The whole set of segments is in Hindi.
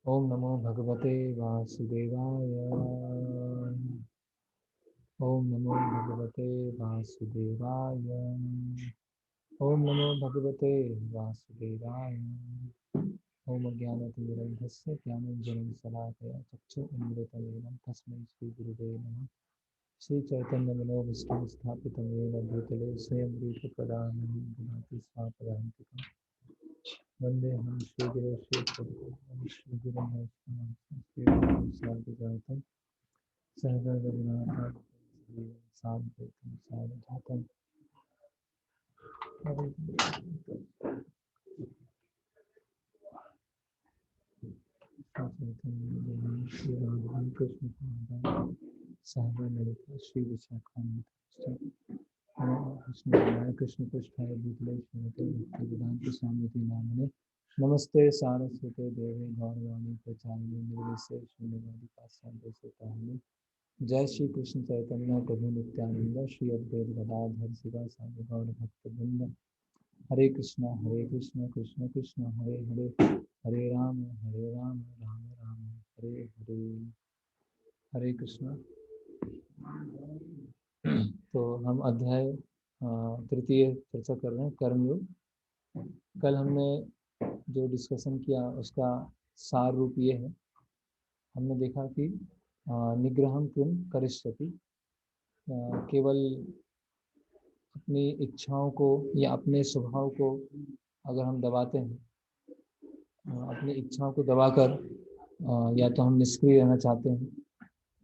ओम नमो भगवते वासुदेवाय। ओम नमो भगवते वासुदेवाय। ओम नमो भगवते वासुदेवाय। ओम अज्ञानतिमिरन्धस्य ज्ञानाञ्जनं शलाकया चक्षुरुन्मिलितं तस्मै श्रीगुरुवे नमः। श्रीचैतन्यमनोभीष्टं स्थापितं येन भूतले स्वयं रूपकदा ददाति स्वापदान्तिकम्। वन्देऽहं श्रीगुरो श्रीगुरुं श्रीगुरुं वैष्णवं साधुजातं सहगणरघुनाथान्वितं साद्वैतं सावधूतं श्रीराम कृष्ण सहगणललिता श्रीविशाखान्वितं कृष्ण कृष्ण पृष्ठाय भूतले श्रीमते भक्तिवेदांत स्वामी नामिने नमस्ते सारस्वते देवे गौरवाणी प्रचारिणे निर्विशेष शून्यवादी पाश्चात्य जय श्री कृष्ण चैतन्य प्रभु नित्यानंद श्री अद्वैत गदाधर शिवा साधु गौर भक्त वृंद हरे कृष्ण कृष्ण कृष्ण हरे हरे हरे राम राम राम हरे हरे। हरे कृष्ण। तो हम अध्याय तृतीय चर्चा कर रहे हैं कर्मयोग। कल हमने जो डिस्कशन किया उसका सार रूप ये है। हमने देखा कि निग्रहम किम करिष्यति, केवल अपनी इच्छाओं को या अपने स्वभाव को अगर हम दबाते हैं, अपनी इच्छाओं को दबाकर या तो हम निष्क्रिय रहना चाहते हैं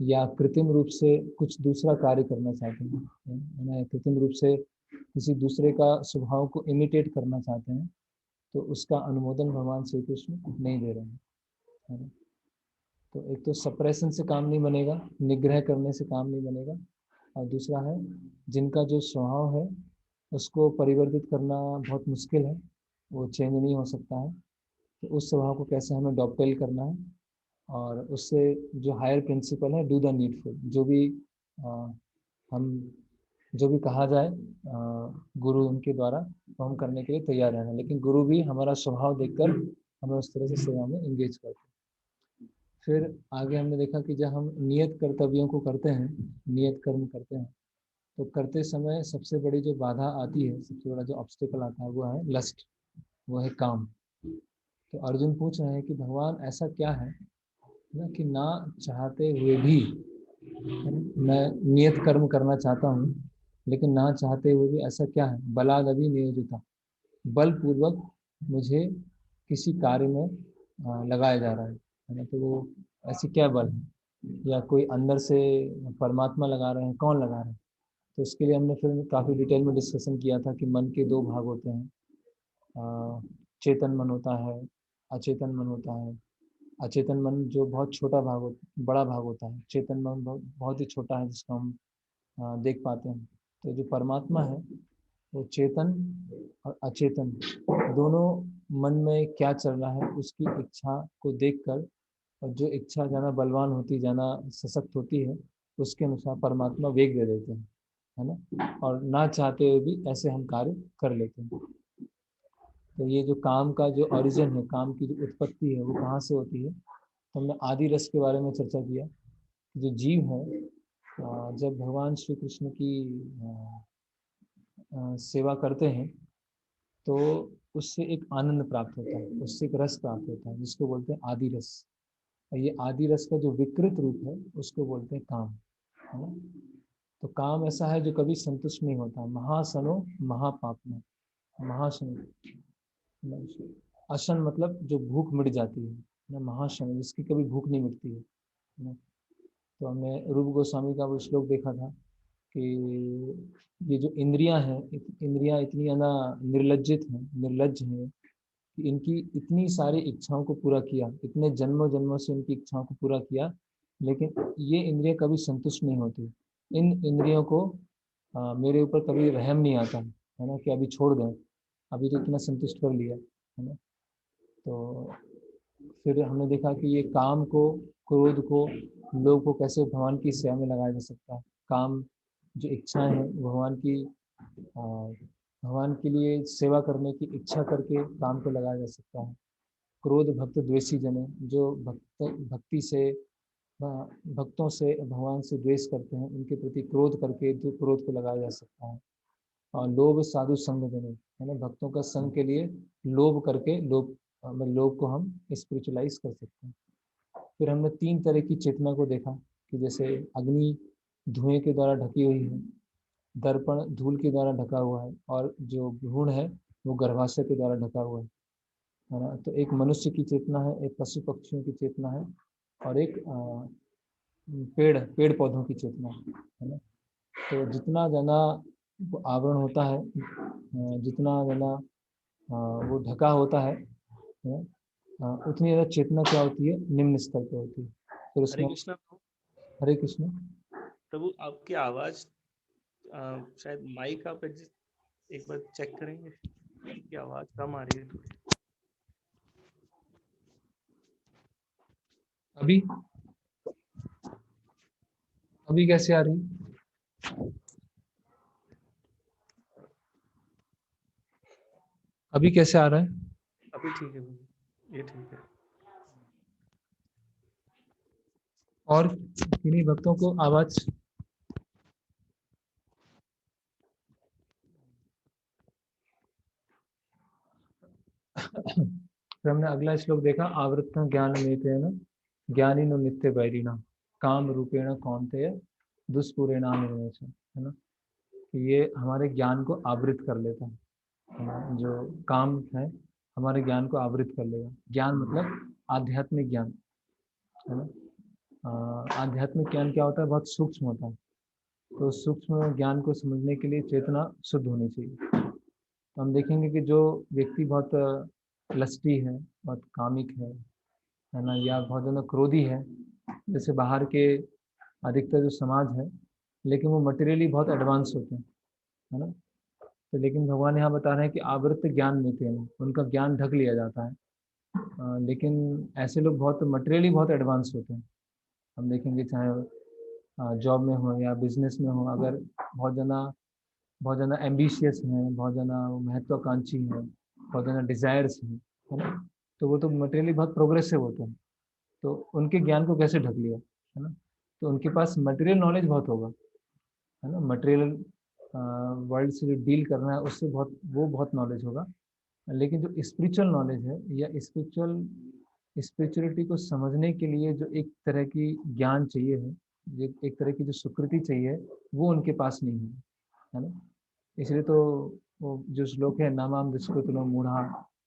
या कृत्रिम रूप से कुछ दूसरा कार्य करना चाहते हैं, कृत्रिम रूप से किसी दूसरे का स्वभाव को इमिटेट करना चाहते हैं, तो उसका अनुमोदन भगवान श्री कृष्ण नहीं दे रहे हैं, है ना। तो एक तो सप्रेशन से काम नहीं बनेगा, निग्रह करने से काम नहीं बनेगा, और दूसरा है जिनका जो स्वभाव है उसको परिवर्तित करना बहुत मुश्किल है, वो चेंज नहीं हो सकता है। तो उस स्वभाव को कैसे हमें डॉपटेल करना है, और उससे जो हायर प्रिंसिपल है डू द नीडफुल, जो भी हम जो भी कहा जाए गुरु उनके द्वारा, तो हम करने के लिए तैयार रहना, लेकिन गुरु भी हमारा स्वभाव देखकर हमें उस तरह से सेवा में एंगेज करते हैं। फिर आगे हमने देखा कि जब हम नियत कर्तव्यों को करते हैं, नियत कर्म करते हैं, तो करते समय सबसे बड़ी जो बाधा आती है, सबसे बड़ा जो ऑब्स्टिकल आता है वो है लस्ट, वो है काम। तो अर्जुन पूछ रहे हैं कि भगवान ऐसा क्या है ना कि ना चाहते हुए भी मैं नियत कर्म करना चाहता हूँ, लेकिन ना चाहते हुए भी ऐसा क्या है, बलाद अभी नियोजिता, बलपूर्वक मुझे किसी कार्य में लगाया जा रहा है ना। तो वो ऐसी क्या बल है, या कोई अंदर से परमात्मा लगा रहे हैं, कौन लगा रहे हैं। तो उसके लिए हमने फिर काफ़ी डिटेल में डिस्कशन किया था कि मन के दो भाग होते हैं, चेतन मन होता है, अचेतन मन होता है। अचेतन मन जो बहुत छोटा भाग होता, बड़ा भाग होता है, चेतन मन बहुत ही छोटा है जिसको हम देख पाते हैं। तो जो परमात्मा है वो चेतन और अचेतन दोनों मन में क्या चल रहा है उसकी इच्छा को देखकर, और जो इच्छा जाना बलवान होती, जाना सशक्त होती है, उसके अनुसार परमात्मा वेग दे देते हैं, है ना। और ना चाहते हुए भी ऐसे हम कार्य कर लेते हैं। तो ये जो काम का जो ओरिजिन है, काम की जो उत्पत्ति है, वो कहाँ से होती है। तो हमने आदि रस के बारे में चर्चा किया। जो जीव है, जब भगवान श्री कृष्ण की सेवा करते हैं, तो उससे एक आनंद प्राप्त होता है, उससे एक रस प्राप्त होता है जिसको बोलते हैं आदि रस। और ये आदि रस का जो विकृत रूप है उसको बोलते हैं काम, है ना। तो काम ऐसा है जो कभी संतुष्ट नहीं होता, महासनो महापापना, महासन, अशन मतलब जो भूख मिट जाती है ना, महाशन जिसकी कभी भूख नहीं मिटती है ना। तो हमने रूप गोस्वामी का वो श्लोक देखा था कि ये जो इंद्रियां हैं, इंद्रियां इतनी ना निर्लज्जित हैं, निर्लज्ज हैं, कि इनकी इतनी सारी इच्छाओं को पूरा किया, इतने जन्मों जन्मों से इनकी इच्छाओं को पूरा किया, लेकिन ये इंद्रियां कभी संतुष्ट नहीं होती। इन इंद्रियों को मेरे ऊपर कभी रहम नहीं आता है ना, कि अभी छोड़ दें, अभी तो इतना संतुष्ट कर लिया, है ना। तो फिर हमने देखा कि ये काम को, क्रोध को, लोभ को कैसे भगवान की सेवा में लगाया जा सकता है। काम जो इच्छाएं हैं भगवान की, भगवान के लिए सेवा करने की इच्छा करके काम को लगाया जा सकता है। क्रोध भक्त द्वेषी जन है, जो भक्ति से भक्तों से भगवान से द्वेष करते हैं, उनके प्रति क्रोध करके जो क्रोध को लगाया जा सकता है। और लोभ साधु संग जन है ना, भक्तों का संग के लिए लोभ करके लोभ को हम स्पिरिचुअलाइज कर सकते हैं। फिर हमने 3 तरह की चेतना को देखा कि जैसे अग्नि धुएं के द्वारा ढकी हुई है, दर्पण धूल के द्वारा ढका हुआ है, और जो भ्रूण है वो गर्भाशय के द्वारा ढका हुआ है ना। तो एक मनुष्य की चेतना है, एक पशु पक्षियों की चेतना है, और एक पेड़ पेड़ पौधों की चेतना है ना। तो जितना ज़्यादा आवरण होता है, जितना ज़्यादा वो ढका होता है, उतनी ज़्यादा चेतना क्या होती है, निम्न स्तर पर होती है। फिर हरे उसमें कृष्णा प्रभु। हरे कृष्ण। प्रभु आपकी आवाज शायद माइक आप एक बार चेक करेंगे कि आवाज कम आ रही है थोड़ी। अभी अभी कैसे आ रही? अभी कैसे आ रहा है? अभी ठीक है प्रभु, ये ठीक है। और किन्हीं भक्तों को आवाज फिर हमने अगला श्लोक देखा, आवृत्त ज्ञान मेतेन ज्ञानिनो नित्य वैरिणा काम रूपेण कौन्तेय दुष्पूरेणाम है ना। कि ये हमारे ज्ञान को आवृत कर लेता है ना, जो काम है हमारे ज्ञान को आवृत कर लेगा। ज्ञान मतलब आध्यात्मिक ज्ञान है ना। आध्यात्मिक ज्ञान क्या होता है, बहुत सूक्ष्म होता है। तो सूक्ष्म ज्ञान को समझने के लिए चेतना शुद्ध होनी चाहिए। तो हम देखेंगे कि जो व्यक्ति बहुत लस्टी है, बहुत कामिक है ना, या बहुत ज़्यादा क्रोधी है, जैसे बाहर के अधिकतर जो समाज है, लेकिन वो मटेरियली बहुत एडवांस होते हैं है ना। तो लेकिन भगवान यहाँ बता रहे हैं कि आवृत्त ज्ञान में थे, उनका ज्ञान ढक लिया जाता है। लेकिन ऐसे लोग बहुत मटेरियली बहुत एडवांस होते हैं। हम देखेंगे चाहे जॉब में हो या बिजनेस में हो, अगर बहुत ज़्यादा एम्बिशियस हैं, बहुत ज़्यादा महत्वाकांक्षी हैं, बहुत ज़्यादा डिज़ायर्स हैं है ना, तो वो तो मटेरियली बहुत प्रोग्रेसिव होते हैं। तो उनके ज्ञान को कैसे ढक लिया है ना। तो उनके पास मटेरियल नॉलेज बहुत होगा है ना, मटेरियल वर्ल्ड से जो डील करना है उससे बहुत नॉलेज होगा। लेकिन जो स्पिरिचुअल नॉलेज है या स्पिरिचुअलिटी को समझने के लिए जो एक तरह की ज्ञान चाहिए है, एक तरह की जो सुकृति चाहिए, वो उनके पास नहीं है ना। इसलिए तो वो जो श्लोक है, नामाम दुष्कृतनो मूढ़ा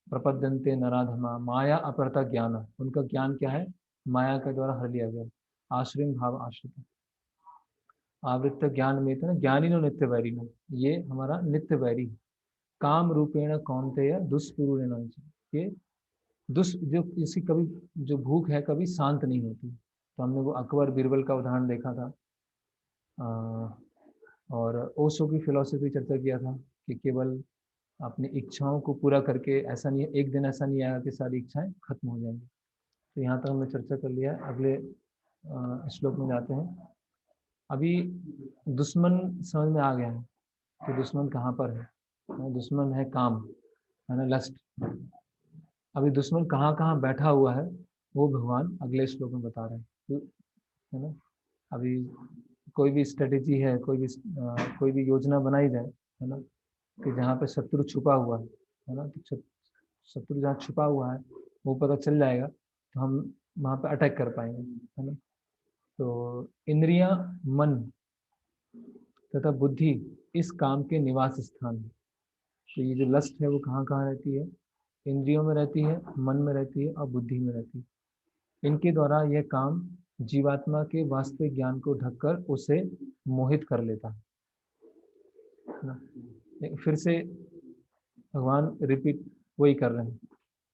प्रपद्यन्ते नराधमा माया अपरता ज्ञान, उनका ज्ञान क्या है, माया के द्वारा हर लिया गया, आश्रम भाव आश्रित। आवृत्त ज्ञान में था ना, ज्ञानी नो नित्य वैरी नो, ये हमारा नित्य वैरी। काम रूपेण कौनतेय दुष्पूर्ण, ये जो किसी कभी जो भूख है कभी शांत नहीं होती। तो हमने वो अकबर बीरबल का उदाहरण देखा था। और ओशो की फिलॉसफी चर्चा किया था कि केवल अपनी इच्छाओं को पूरा करके, ऐसा नहीं है एक दिन ऐसा नहीं आएगा कि सारी इच्छाएं खत्म हो जाएंगी। तो यहाँ तक हमने चर्चा कर लिया है। अगले श्लोक में जाते हैं। अभी दुश्मन समझ में आ गया है कि दुश्मन कहाँ पर है। दुश्मन है काम है ना, लस्ट। अभी दुश्मन कहाँ कहाँ बैठा हुआ है वो भगवान अगले श्लोक में बता रहे हैं है ना। अभी कोई भी स्ट्रेटेजी है, कोई भी योजना बनाई जाए है ना, कि जहाँ पे शत्रु छुपा हुआ है ना, तो शत्रु जहाँ छुपा हुआ है वो पता चल जाएगा, तो हम वहाँ पे अटैक कर पाएंगे है ना। तो इंद्रियां, मन तथा बुद्धि इस काम के निवास स्थान है। तो ये जो लस्ट है वो कहाँ कहाँ रहती है, इंद्रियों में रहती है, मन में रहती है और बुद्धि में रहती है। इनके द्वारा यह काम जीवात्मा के वास्तविक ज्ञान को ढककर उसे मोहित कर लेता है ना। फिर से भगवान रिपीट वही कर रहे हैं,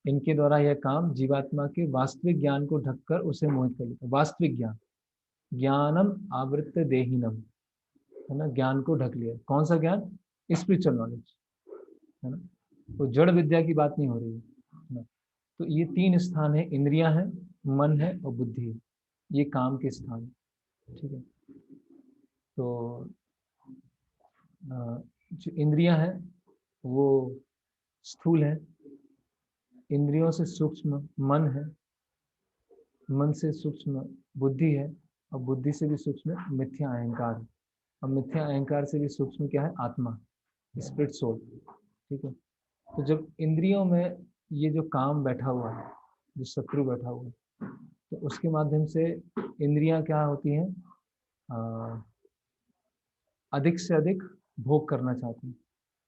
इनके द्वारा यह काम जीवात्मा के वास्तविक ज्ञान को ढककर उसे मोहित कर लेता है। वास्तविक ज्ञान, ज्ञानम आवृत्त देहिनम है ना, ज्ञान को ढक लिया। कौन सा ज्ञान, स्पिरिचुअल नॉलेज है ना। तो जड़ विद्या की बात नहीं हो रही है ना। तो ये 3 स्थान है, इंद्रियां हैं, मन है और बुद्धि है, ये काम के स्थान है। ठीक है। तो जो इंद्रियां हैं वो स्थूल है, इंद्रियों से सूक्ष्म मन है, मन से सूक्ष्म बुद्धि है, और बुद्धि से भी सूक्ष्म मिथ्या अहंकार है, और मिथ्या अहंकार से भी सूक्ष्म क्या है? आत्मा, स्पिरिट सोल। ठीक है। तो जब इंद्रियों में ये जो काम बैठा हुआ है, जो शत्रु बैठा हुआ है, तो उसके माध्यम से इंद्रियां क्या होती हैं? अधिक से अधिक भोग करना चाहती हैं,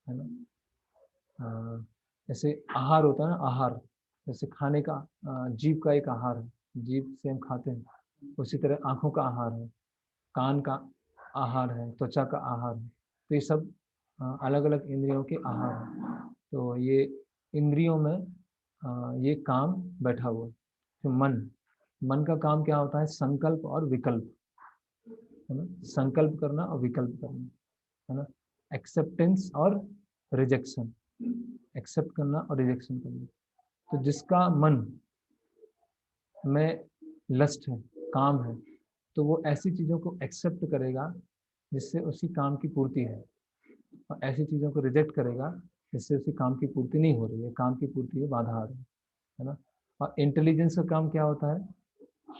है ना। जैसे आहार होता है ना, आहार जैसे खाने का, जीभ का एक आहार है, जीभ से हम खाते हैं। उसी तरह आंखों का आहार है, कान का आहार है, त्वचा का आहार है। तो ये सब अलग अलग इंद्रियों के आहार हैं। तो ये इंद्रियों में ये काम बैठा हुआ है। तो मन का काम क्या होता है? संकल्प और विकल्प, है ना। संकल्प करना और विकल्प करना, है ना। एक्सेप्टेंस और रिजेक्शन, एक्सेप्ट करना और रिजेक्शन करना। तो जिसका मन में लस्ट है, काम है, तो वो ऐसी चीज़ों को एक्सेप्ट करेगा जिससे उसकी काम की पूर्ति है, और ऐसी चीज़ों को रिजेक्ट करेगा जिससे उसकी काम की पूर्ति नहीं हो रही है, काम की पूर्ति में बाधा आ रही है ना। और इंटेलिजेंस का काम क्या होता है?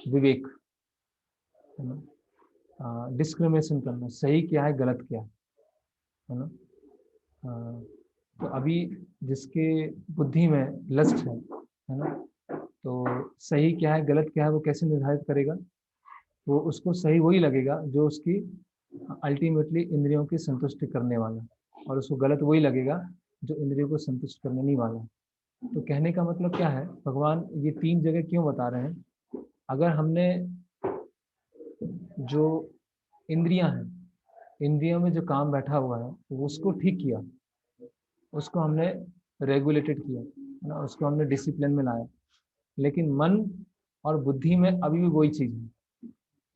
विवेक, है ना। डिस्क्रिमिनेशन करना, सही क्या है, गलत क्या है ना। तो अभी जिसके बुद्धि में लस्ट है ना, तो सही क्या है, गलत क्या है, वो कैसे निर्धारित करेगा? वो उसको सही वही लगेगा जो उसकी अल्टीमेटली इंद्रियों की संतुष्टि करने वाला, और उसको गलत वही लगेगा जो इंद्रियों को संतुष्ट करने नहीं वाला। तो कहने का मतलब क्या है, भगवान ये तीन जगह क्यों बता रहे हैं? अगर हमने जो इंद्रियां हैं, इंद्रियों में जो काम बैठा हुआ है, उसको ठीक किया, उसको हमने रेगुलेटेड किया, है ना, उसको हमने डिसिप्लिन में लाया, लेकिन मन और बुद्धि में अभी भी वही चीज है,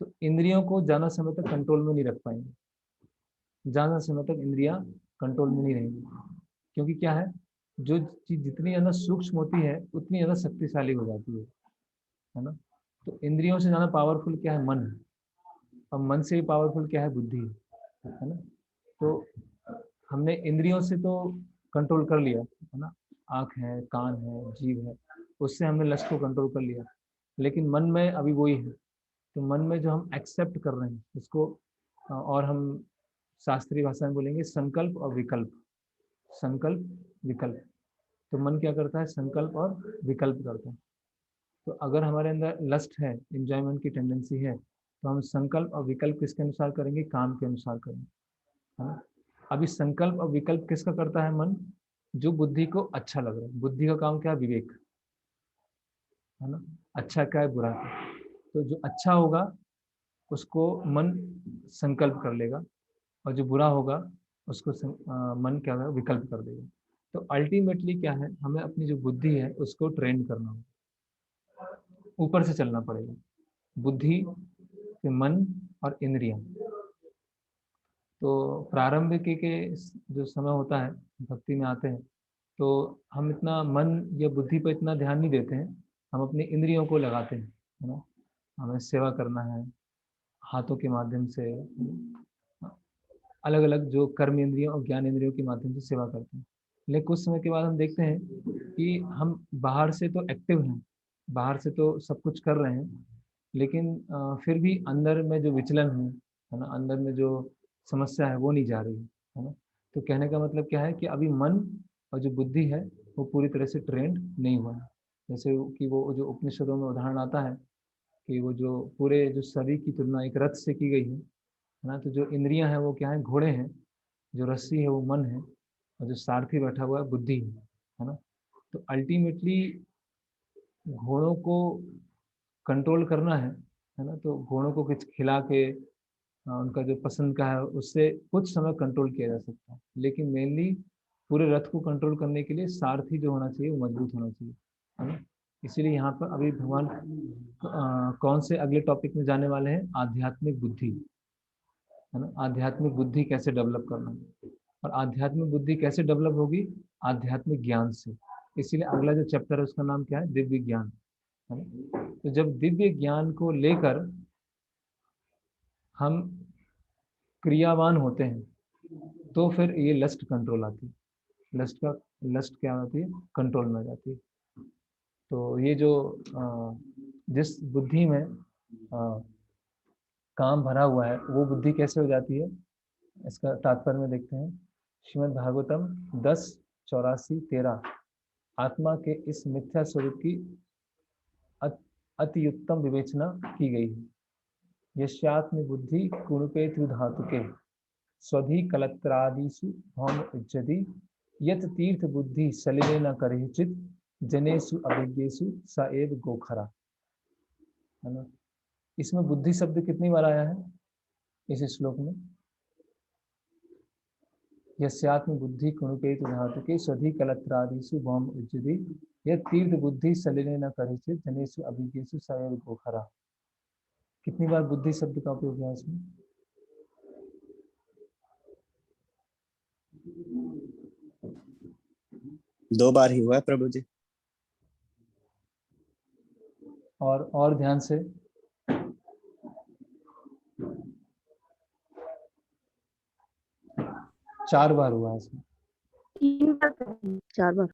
तो इंद्रियों को ज्यादा समय तक कंट्रोल में नहीं रख पाएंगे, ज्यादा समय तक इंद्रियां कंट्रोल में नहीं रहेंगी। क्योंकि क्या है, जो चीज जितनी ज्यादा सूक्ष्म होती है उतनी ज्यादा शक्तिशाली हो जाती है ना। तो इंद्रियों से ज्यादा पावरफुल क्या है? मन। और मन से भी पावरफुल क्या है? बुद्धि, है ना। तो हमने इंद्रियों से तो कंट्रोल कर लिया, है ना, आँख है, कान है, जीभ है, उससे हमने लस्ट को कंट्रोल कर लिया, लेकिन मन में अभी वही है। तो मन में जो हम एक्सेप्ट कर रहे हैं उसको, और हम शास्त्रीय भाषा में बोलेंगे संकल्प और विकल्प, संकल्प विकल्प। तो मन क्या करता है? संकल्प और विकल्प करता है। तो अगर हमारे अंदर लस्ट है, इंजॉयमेंट की टेंडेंसी है, तो हम संकल्प और विकल्प किसके अनुसार करेंगे? काम के अनुसार करेंगे, है ना। अभी संकल्प और विकल्प किसका करता है? मन। जो बुद्धि को अच्छा लग रहा है, बुद्धि का काम क्या है? विवेक, है ना। अच्छा क्या है, बुरा क्या है। तो जो अच्छा होगा उसको मन संकल्प कर लेगा, और जो बुरा होगा उसको मन क्या होगा? विकल्प कर देगा। तो अल्टीमेटली क्या है, हमें अपनी जो बुद्धि है उसको ट्रेन करना होगा, ऊपर से चलना पड़ेगा। बुद्धि फिर मन और इंद्रियां। तो प्रारंभ के जो समय होता है, भक्ति में आते हैं, तो हम इतना मन या बुद्धि पर इतना ध्यान नहीं देते हैं, हम अपनी इंद्रियों को लगाते हैं, है ना। हमें सेवा करना है हाथों के माध्यम से, अलग अलग जो कर्म इंद्रियों और ज्ञान इंद्रियों के माध्यम से सेवा करते हैं। लेकिन कुछ समय के बाद हम देखते हैं कि हम बाहर से तो एक्टिव हैं, बाहर से तो सब कुछ कर रहे हैं, लेकिन फिर भी अंदर में जो विचलन है ना, अंदर में जो समस्या है वो नहीं जा रही है ना। तो कहने का मतलब क्या है कि अभी मन और जो बुद्धि है वो पूरी तरह से ट्रेंड नहीं हुआ है। जैसे कि वो जो उपनिषदों में उदाहरण आता है कि वो जो पूरे जो शरीर की तुलना एक रथ से की गई है ना, तो जो इंद्रियां हैं वो क्या है? घोड़े हैं, जो रस्सी है वो मन है, और जो सारथी बैठा हुआ है बुद्धि है ना। तो अल्टीमेटली घोड़ों को कंट्रोल करना है ना, तो घोड़ों को कुछ खिला के उनका जो पसंद का है उससे कुछ समय कंट्रोल किया जा सकता है, लेकिन मेनली पूरे रथ को कंट्रोल करने के लिए सारथी जो होना चाहिए वो मजबूत होना चाहिए, है ना। इसीलिए यहाँ पर अभी भगवान कौन से अगले टॉपिक में जाने वाले हैं? आध्यात्मिक बुद्धि, है ना। आध्यात्मिक बुद्धि कैसे डेवलप करना है, और आध्यात्मिक बुद्धि कैसे डेवलप होगी? आध्यात्मिक ज्ञान से। इसीलिए अगला जो चैप्टर है उसका नाम क्या है? दिव्य ज्ञान, है ना। तो जब दिव्य ज्ञान को लेकर हम क्रियावान होते हैं तो फिर ये लस्ट कंट्रोल आती है, लस्ट क्या आती है? कंट्रोल में आ जाती है। तो ये जो जिस बुद्धि में काम भरा हुआ है वो बुद्धि कैसे हो जाती है, इसका तात्पर्य में देखते हैं। श्रीमद् भागवतम 10:84-13 आत्मा के इस मिथ्या स्वरूप की अति उत्तम विवेचना की गई है। यस्यात्म बुद्धि कुणुपेतु धातुके स्वधि कलत्रादिषु भौम उच्यति यत तीर्थ बुद्धि सलिले न करिचित जनेषु अभिज्ञेषु स एव गोखरा। है ना, इसमें बुद्धि शब्द कितनी बार आया है इस श्लोक में? यस्यात्म बुद्धि कुणुपेतु धातुके स्वधि कलत्रादिषु भौम उच्यति यत तीर्थ बुद्धि सलिले न करिचित जनेषु अभिज्ञेषु स एव गोखरा। कितनी बार बुद्धि शब्द का उपयोग है इसमें? दो बार ही हुआ है प्रभु जी। और ध्यान से, चार बार हुआ है इसमें। 3 बार, 4 बार।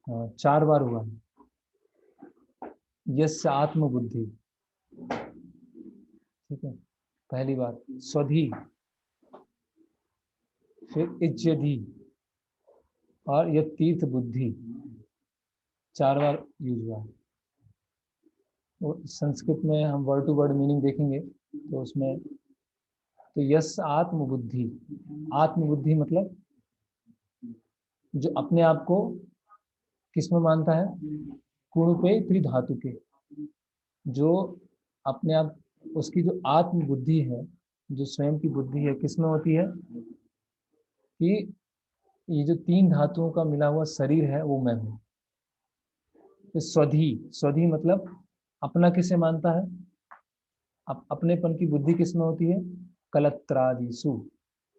हाँ, 4 बार हुआ है। यस्य आत्म बुद्धि, ठीक है, पहली बार स्वधि, फिर इज्यधि और यह तीर्थ बुद्धि, 4 बार यूज हुआ है। वो संस्कृत में हम वर्ड टू वर्ड मीनिंग देखेंगे तो उसमें, तो यस आत्म बुद्धि, आत्म बुद्धि मतलब जो अपने आप को किसमें मानता है? कुणुपे त्रिधातु के, जो अपने आप, उसकी जो आत्म बुद्धि है, जो स्वयं की बुद्धि है, किसमें होती है कि ये जो 3 धातुओं का मिला हुआ शरीर है वो मैं हूं। तो स्वधि, स्वधि मतलब अपना किसे मानता है? अपनेपन की बुद्धि किसमें होती है? कलत्रादिषु,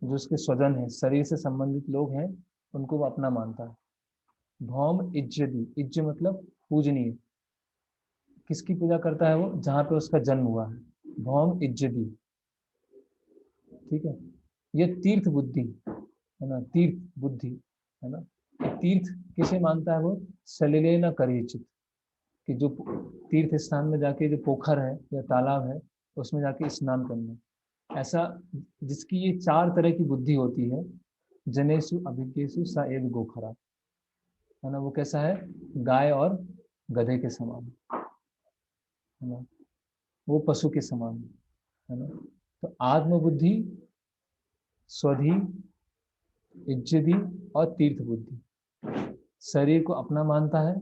जो उसके स्वजन है, शरीर से संबंधित लोग हैं, उनको वो अपना मानता है। भौम इज्जति, इज्ज मतलब पूजनीय, किसकी पूजा करता है वो? जहां पे उसका जन्म हुआ है, भौम इज्जति, ठीक है। ये तीर्थ बुद्धि है ना, तीर्थ बुद्धि है ना, तीर्थ किसे मानता है वो? सलिले न करिचित, कि जो तीर्थ स्थान में जाके जो पोखर है या तालाब है उसमें जाके स्नान करना, ऐसा जिसकी ये 4 तरह की बुद्धि होती है। जनेषु अभिज्ञेषु स एव गोखरा, है ना, वो कैसा है? गाय और गधे के समान, है ना, वो पशु के समान, है ना। तो आत्मबुद्धि, स्वधि, इज्जति और तीर्थ बुद्धि, शरीर को अपना मानता है,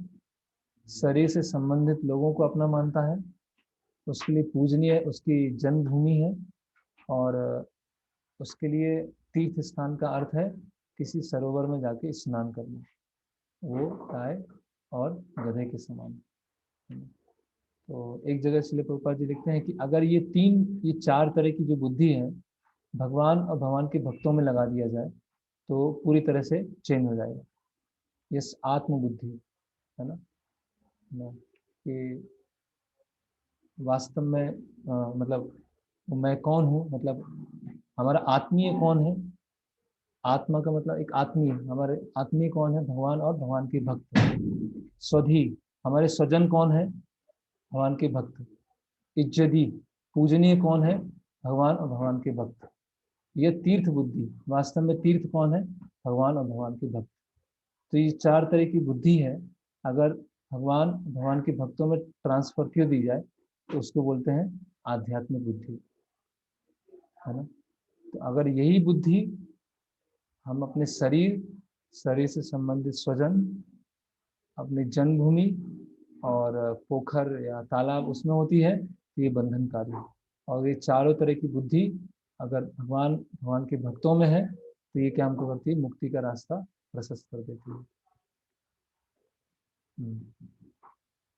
शरीर से संबंधित लोगों को अपना मानता है, उसके लिए पूजनीय उसकी जन्मभूमि है, और उसके लिए तीर्थ स्थान का अर्थ है किसी सरोवर में जाके स्नान करना, वो गाय और गधे के समान। तो एक जगह श्रील प्रभुपाद जी लिखते हैं कि अगर ये 4 तरह की जो बुद्धि है भगवान और भगवान के भक्तों में लगा दिया जाए तो पूरी तरह से चेंज हो जाएगा। ये आत्म बुद्धि है ना, कि वास्तव में मतलब मैं कौन हूँ, मतलब हमारा आत्मीय कौन है? आत्मा का मतलब एक आत्मीय, हमारे आत्मीय कौन है? भगवान और भगवान के भक्त। स्वधि, हमारे स्वजन कौन है? भगवान के भक्त। इज्जति, पूजनीय कौन है? भगवान और भगवान के भक्त। ये तीर्थ बुद्धि, वास्तव में तीर्थ कौन है? भगवान और भगवान के भक्त। तो ये 4 तरह की बुद्धि है, अगर भगवान के भक्तों में ट्रांसफर क्यों दी जाए तो उसको बोलते हैं आध्यात्मिक बुद्धि, है ना। तो अगर यही बुद्धि हम अपने शरीर से संबंधित स्वजन, अपनी जन्मभूमि और पोखर या तालाब उसमें होती है तो ये बंधनकारी है। और ये 4 तरह की बुद्धि अगर भगवान के भक्तों में है तो ये क्या हमको करती है? मुक्ति का रास्ता प्रशस्त कर देती है।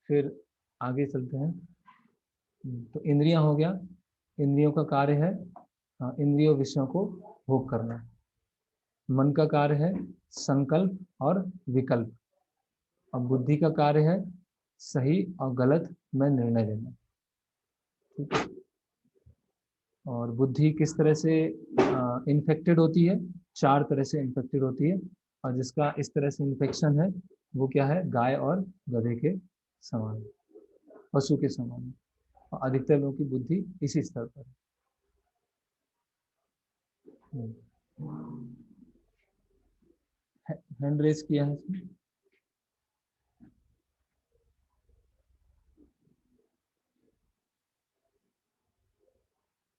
फिर आगे चलते हैं। तो इंद्रियां हो गया, इंद्रियों का कार्य है इंद्रियों विषयों को भोग करना। मन का कार्य है संकल्प और विकल्प, और बुद्धि का कार्य है सही और गलत में निर्णय लेना, ठीक है। और बुद्धि किस तरह से इन्फेक्टेड होती है? 4 तरह से इन्फेक्टेड होती है, और जिसका इस तरह से इन्फेक्शन है वो क्या है, गाय और गधे के समान, पशु के समान। और अधिकतर लोगों की बुद्धि इसी स्तर पर है। हैंड रेज किया है इसमें?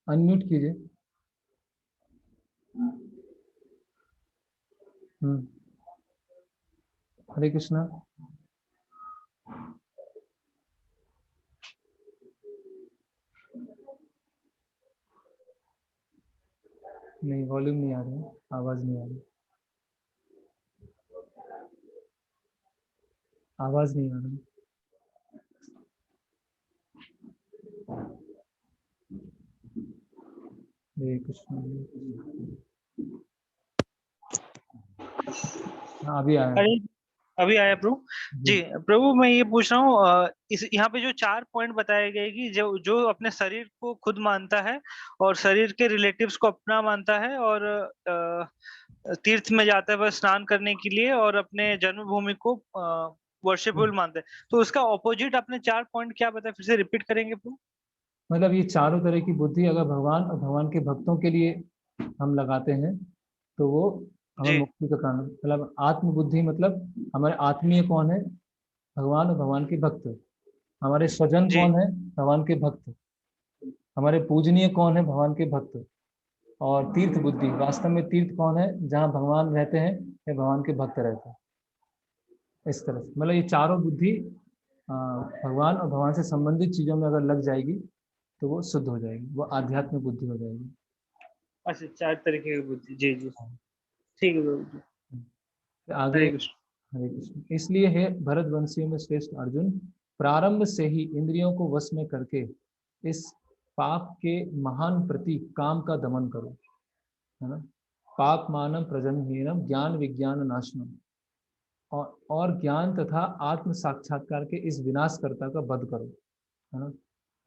अनम्यूट कीजिए। हरे कृष्णा। नहीं, वॉल्यूम नहीं आ रही है, आवाज नहीं आ रही, आवाज नहीं आ रही। हरे कृष्णा। हाँ, अभी आया। अरे अभी आया प्रभु जी। प्रभु मैं ये पूछ रहा हूँ, इस यहाँ पे जो 4 पॉइंट बताए गए कि जो जो अपने शरीर को खुद मानता है और शरीर के रिलेटिव्स को अपना मानता है और तीर्थ में जाता है वह स्नान करने के लिए और अपने जन्मभूमि को वर्शिपफुल मानता है, तो उसका ऑपोजिट आपने 4 पॉइंट क्या बताया, फिर से रिपीट करेंगे प्रभु? मतलब ये चारों तरह की बुद्धि अगर भगवान और भगवान के भक्तों के लिए हम लगाते हैं तो वो हमें जी मुक्ति का कारण, मतलब आत्मबुद्धि, मतलब हमारे आत्मीय कौन है, भगवान और भगवान के भक्त। हमारे स्वजन जी कौन है, भगवान के भक्त। हमारे पूजनीय कौन है, भगवान के भक्त। और तीर्थ बुद्धि, वास्तव में तीर्थ कौन है, जहाँ भगवान रहते हैं या भगवान के भक्त रहते हैं। इस तरह से मतलब ये चारों बुद्धि भगवान और भगवान से संबंधित चीजों में अगर लग जाएगी तो वो शुद्ध हो जाएगी, वो आध्यात्मिक बुद्धि हो जाएगी। अच्छा, 4 तरीके की बुद्धि, जी जी ठीक है प्रभु जी। आगे हरे कृष्ण। हरे कृष्ण। इसलिए है भरतवंशियों में श्रेष्ठ अर्जुन, प्रारंभ से ही इंद्रियों को वश में करके इस पाप के महान प्रति काम का दमन करो, है ना। पाप मानम प्रजन्हीनम ज्ञान विज्ञान नाशनम, और ज्ञान तथा आत्म साक्षात्कार के इस विनाशकर्ता का वध करो, है ना।